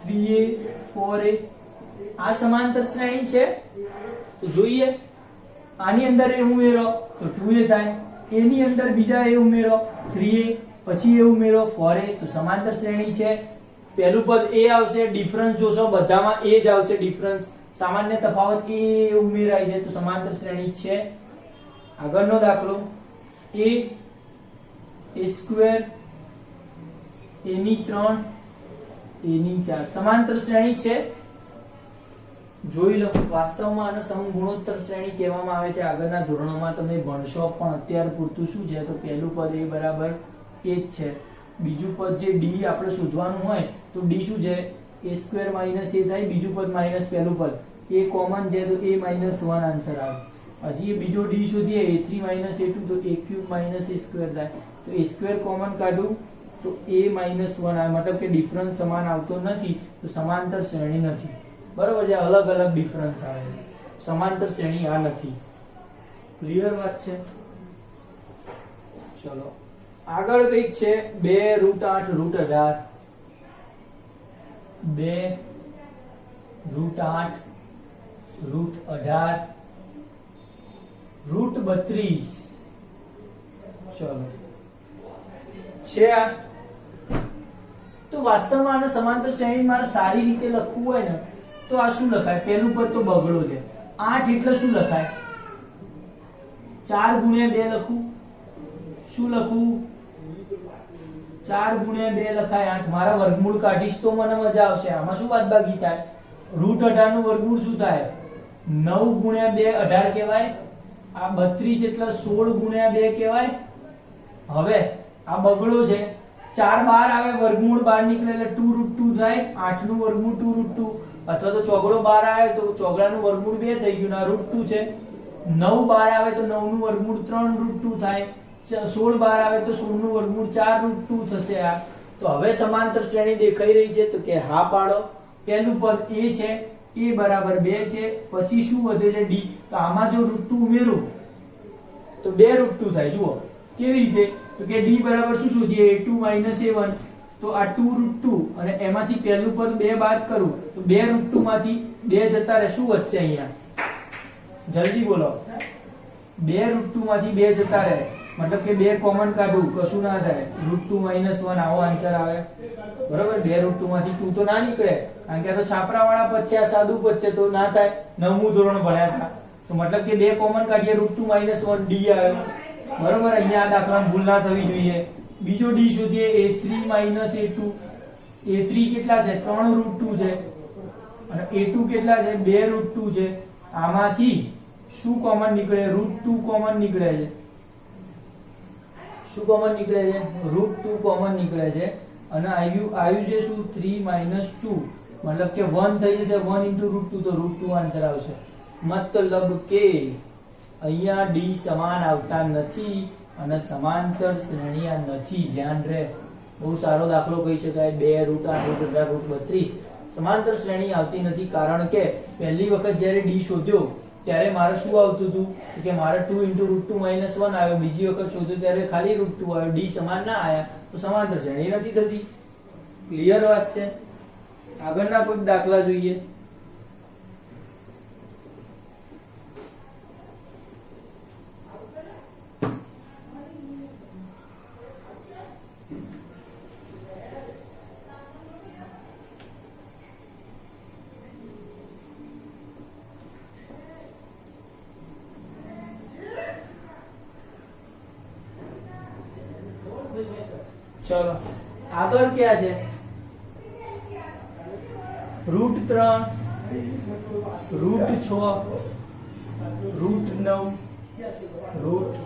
3a 4a આ સમાંતર શ્રેણી છે તો જોઈએ. આની અંદર a ઉમેરો તો 2a થાય, a ની અંદર બીજા a ઉમેરો 3a, પછી a ઉમેરો 4a, તો સમાંતર શ્રેણી છે. પહેલું પદ a આવશે, ડિફરન્સ જોશો બધામાં a જ આવશે. ડિફરન્સ સામાન્ય તફાવત a ઉમેરાય છે તો સમાંતર શ્રેણી છે. આગળનો દાખલો a સ્ક્વેર a ની 3 a ની 4 સમાંતર શ્રેણી છે. જોઈ લો. વાસ્તવમાં આને સમગુણોત્તર શ્રેણી કહેવામાં આવે છે. આગળના ધોરણોમાં તમે ભણશો, પણ અત્યાર પૂરતું શું છે તો પહેલું પદ a બરાબર a જ છે. બીજું પદ જે d આપણે શોધવાનું હોય તો d શું છે a સ્ક્વેર માઈનસ a થાય. બીજું પદ માઈનસ પહેલું પદ, a કોમન છે તો a -1 આન્સર આવે. હજી બીજો ડી શોધીએ a3 a2 તો a ક્યુબ a સ્ક્વેર થાય તો a સ્ક્વેર કોમન કાઢું તો a -1 આવે મતલબ કે ડિફરન્સ સમાન આવતો નથી તો સમાંતર શ્રેણી નથી બરોબર છે અલગ અલગ ડિફરન્સ આવે છે સમાંતર શ્રેણી આ નથી ક્લિયર વાત છે ચલો આગળ કઈક છે 2√8 √18 2√8 √18 √32 ચલો છે આ તો વાસ્તવમાં આને સમાંતર શ્રેણી મારે સારી રીતે લખવું હોય ને તો આ શું લખાય પહેલું પદ તો બગડો છે 8 એટલે શું લખાય 4 × 2 લખું શું લખું 4 × 2 લખાય 8 મારા વર્ગમૂળ કાઢીશ તો મને મજા આવશે આમાં શું બાદબાકી થાય √18 નું વર્ગમૂળ શું થાય 9 × 2 18 કહેવાય આ 32 એટલે 16 × 2 કહેવાય હવે આ બગડો છે 4 બહાર આવે વર્ગમૂળ બહાર નીકળે એટલે 2√2 થાય 8 નું વર્ગમૂળ 2√2 અથવા તો ચોગડો બહાર આવે તો ચોગડાનું વર્ગમૂળ 2 થઈ ગયું ના √2 છે 9 બહાર આવે તો 9 નું વર્ગમૂળ 3√2 થાય 16 બહાર આવે તો 16 નું વર્ગમૂળ 4√2 થશે આ તો હવે સમાંતર શ્રેણી દેખાઈ રહી છે તો કે હા પાડો પહેલું પદ a છે a બરાબર 2 છે પછી શું વધે છે d તો આમાં જો √2 ઉમેરું તો 2√2 થાય જુઓ કેવી રીતે તો કે d બરાબર શું શોધીએ a2 a1 તો આ 2√2 અને એમાંથી પહેલું પદ 2 બાદ કરું તો 2√2 માંથી 2 જતા રહે શું વધશે અહીંયા જલ્દી બોલો 2√2 માંથી 2 જતા રહે મતલબ કે 2 કોમન કાઢું કશું ના થાય √2 -1 આવો આન્સર આવે બરાબર 2√2 માંથી 2 તો ના નીકળે કારણ કે આ તો છાપરા વાળા પદ છે આ સાદું પદ છે તો ના થાય 9મું ધોરણ ભણ્યા હતા તો મતલબ કે 2 કોમન કાઢીએ √2 -1 d આવ્યો બરોબર અહીંયા આ દાખલામાં ભૂલ ના થવી જોઈએ બીજો d શોધીએ a3 a2 a3 કેટલા છે 3√2 છે અને a2 કેટલા છે 2√2 છે આમાંથી શું કોમન નીકળે √2 કોમન નીકળે છે શું કોમન નીકળે છે √2 કોમન નીકળે છે અને આવ્યું છે શું 3 2 મતલબ કે 1 થઈ જશે 1 * √2 તો √2 આન્સર આવશે મતલબ કે અહીંયા d સમાન આવતા નથી અને સમાંતર શ્રેણી આ નથી ધ્યાન રહે બહુ સારો દાખલો કહી શકાય 2√8 √32 સમાંતર શ્રેણી આવતી નથી કારણ કે પહેલી વખત જ્યારે d શોધ્યો ત્યારે મારે શું આવતું હતું કે મારે 2 * √2 -1 આવ્યો બીજી વખત શોધ્યો ત્યારે ખાલી √2 આવ્યો d સમાન ના આયા તો સમાંતર શ્રેણી નથી થતી ક્લિયર વાત છે આગળના કોઈ દાખલા જોઈએ चलो આગળ ક્યાં છે √3 √6 √9 √12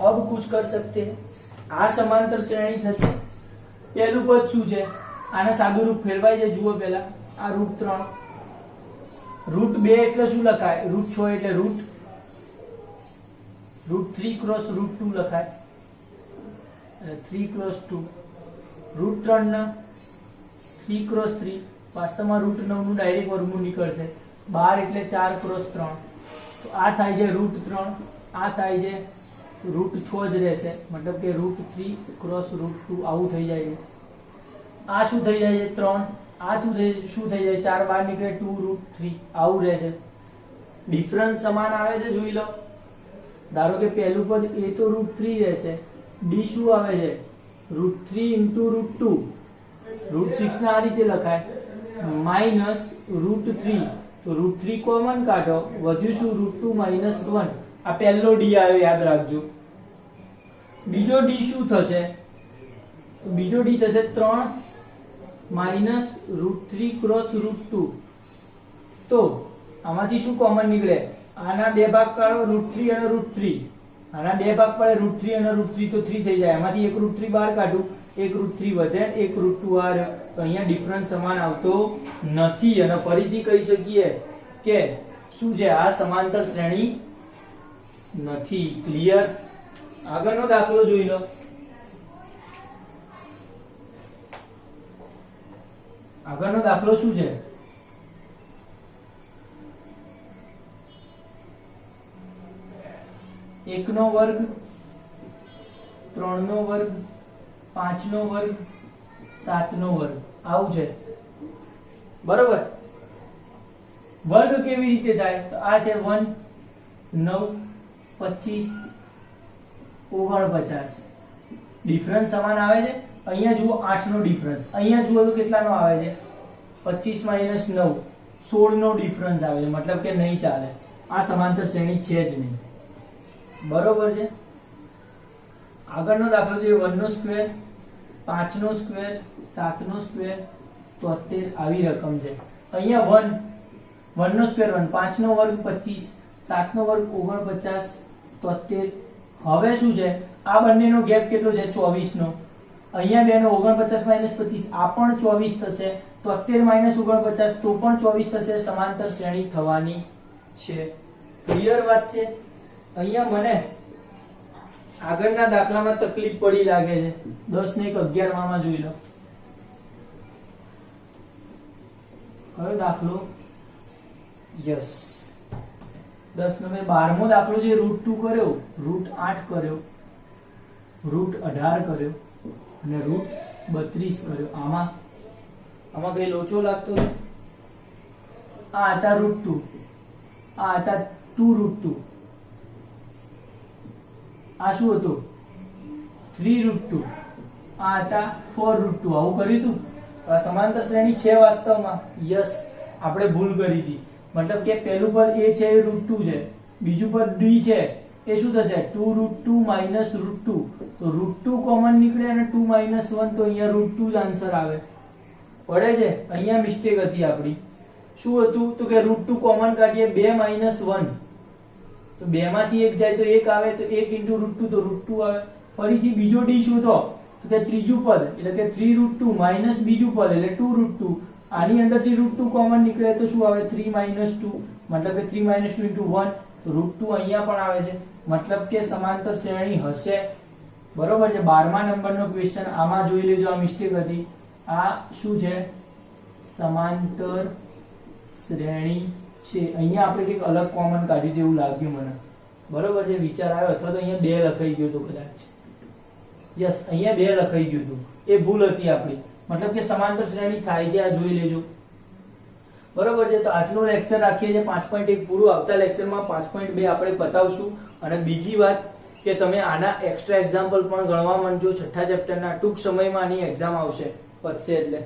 अब कुछ कर सकते हैं આ સમાંતર શ્રેણી થશે પહેલું પદ શું છે આને સાદું રૂપ ફેરવાઈ જાય જુઓ પહેલા આ √3 √2 એટલે શું લખાય √6 એટલે √3 × √2 લખાય 3 × 2 √3 ના 3 × 3 વાસ્તવમાં √9 નું ડાયરેક્ટ વર્ગમૂળ નીકળશે 12 એટલે 4 × 3 તો આ થાય છે √3 આ થાય છે √6 જ રહેશે મતલબ કે √3 × √2 આવું થઈ જાય છે આ શું થઈ જાય છે 3 આ શું થઈ જાય 4 બહાર નીકળે 2 √3 આવું રહે છે ડિફરન્સ સમાન આવે છે જોઈ લો ધારો કે પહેલું પદ એ તો √3 રહેશે d શું આવે છે √3 * √2 √6 ના આ રીતે લખાય -√3 તો √3 કોમન કાઢો વધ્યું શું √2 -1 આ પહેલો d આવ્યો યાદ રાખજો બીજો d શું થશે તો બીજો d થશે 3 -√3 × √2 તો આમાંથી શું કોમન નીકળે આના બે ભાગ કાઢો √3 અને √3 આના બે ભાગ પડે √3 અને √3 તો 3 થઈ જાય એમાંથી એક √3 બહાર કાઢું એક √3 વધે એક √2 આ તો અહીંયા ડિફરન્સ સમાન આવતો નથી અને ફરીથી કહી શકીએ કે શું છે? આ સમાંતર શ્રેણી નથી. ક્લિયર? આગળનો દાખલો જોઈ લો. આગળનો દાખલો શું છે? એકનો વર્ગ, 3 નો વર્ગ, 5 નો વર્ગ, 7 નો વર્ગ, આવું છે. બરોબર? વર્ગ કેવી રીતે થાય? તો આ છે 1, 9, 25, 49. ડિફરન્સ સમાન આવે છે. અહીંયા જુઓ 8 નો ડિફરન્સ, અહીંયા જુઓ તો કેટલાનો આવે છે? 25 માઇનસ 9, 16 નો ડિફરન્સ આવે છે. મતલબ કે નહીં ચાલે, આ સમાંતર શ્રેણી છે જ નહીં. બરોબર છે? આગળનો દાખલો છે 1 નો સ્ક્વેર, 5 નો સ્ક્વેર, 7 નો સ્ક્વેર, 73. આવી રકમ છે. અહીંયા 1 નો સ્ક્વેર 1, 5 નો વર્ગ 25, 7 નો વર્ગ 49, 73. હવે શું છે? આ બંનેનો ગેપ કેટલો છે? 24 નો. અહીંયા બેનો 49 માઇનસ 25, આ પણ 24 થશે. 73 માઇનસ 49 તો પણ 24 થશે. સમાંતર શ્રેણી થવાની છે. ક્લિયર વાત છે? અહીંયા મને આગળના દાખલામાં તકલીફ પડી લાગે છે. 10 ને 1 11 માં જોઈ લો. કયો દાખલો? યસ, 10 નો 12મો દાખલો છે. √2 કર્યો, √8 કર્યો, √18 કર્યો અને √32 કર્યો. આમાં કઈ લોચો લાગતો નથી. આ હતા √2, આ હતા 2√2, આ શું હતું? 3√2, આ હતા 4√2. આવું કર્યું હતું. આ સમાંતર શ્રેણી છે વાસ્તવમાં. યસ, આપણે ભૂલ કરી હતી. મતલબ કે પહેલું પદ એ છે એ √2 છે, બીજું પદ d છે એ શું થશે? 2√2 માઇનસ √2. તો √2 કોમન નીકળે અને 2 માઇનસ 1, તો અહીંયા √2 જ આન્સર આવે. પડે છે? અહીંયા મિસ્ટેક હતી આપણી. શું હતું? તો કે √2 કોમન કાઢીએ, 2 માઇનસ 1, તો 2 માંથી 1 જાય તો 1 આવે, તો 1 into √2 તો √2 આવે. ફરીથી બીજો d શોધો, તો કે ત્રીજું પદ એટલે કે 3√2 માઇનસ બીજું પદ એટલે 2√2. આની અંદરથી √2 કોમન નીકળે તો શું આવે? 3 માઇનસ 2, મતલબ કે 3 માઇનસ 2 into 1, તો √2 અહીંયા પણ આવે છે. મતલબ કે સમાંતર શ્રેણી હશે. બરોબર છે? 12મા નંબરનો ક્વેશ્ચન આમાં જોઈ લેજો. આ મિસ્ટેક હતી. આ શું છે? સમાંતર શ્રેણી છે. અહીંયા આપણે કંઈક અલગ કોમન કાઢ્યું એવું લાગ્યું મને. બરોબર છે? વિચાર આવ્યો. અથવા તો અહીંયા 2 લખાઈ ગયું હતું કદાચ. યસ, અહીંયા 2 લખાઈ ગયું હતું. એ ભૂલ હતી આપણી. મતલબ કે સમાંતર શ્રેણી થાય છે. આ જોઈ લેજો. બરોબર છે? તો આટલું લેક્ચર રાખીએ છીએ. 5.1 પૂરું. આવતા લેક્ચરમાં 5.2 આપણે પતાવશું. અને બીજી વાત કે તમે આના એક્સ્ટ્રા એક્ઝામ્પલ પણ ગણવા માંડજો. 6થા ચેપ્ટરના ટૂંક સમયમાં આની એક્ઝામ આવશે, પતશે એટલે.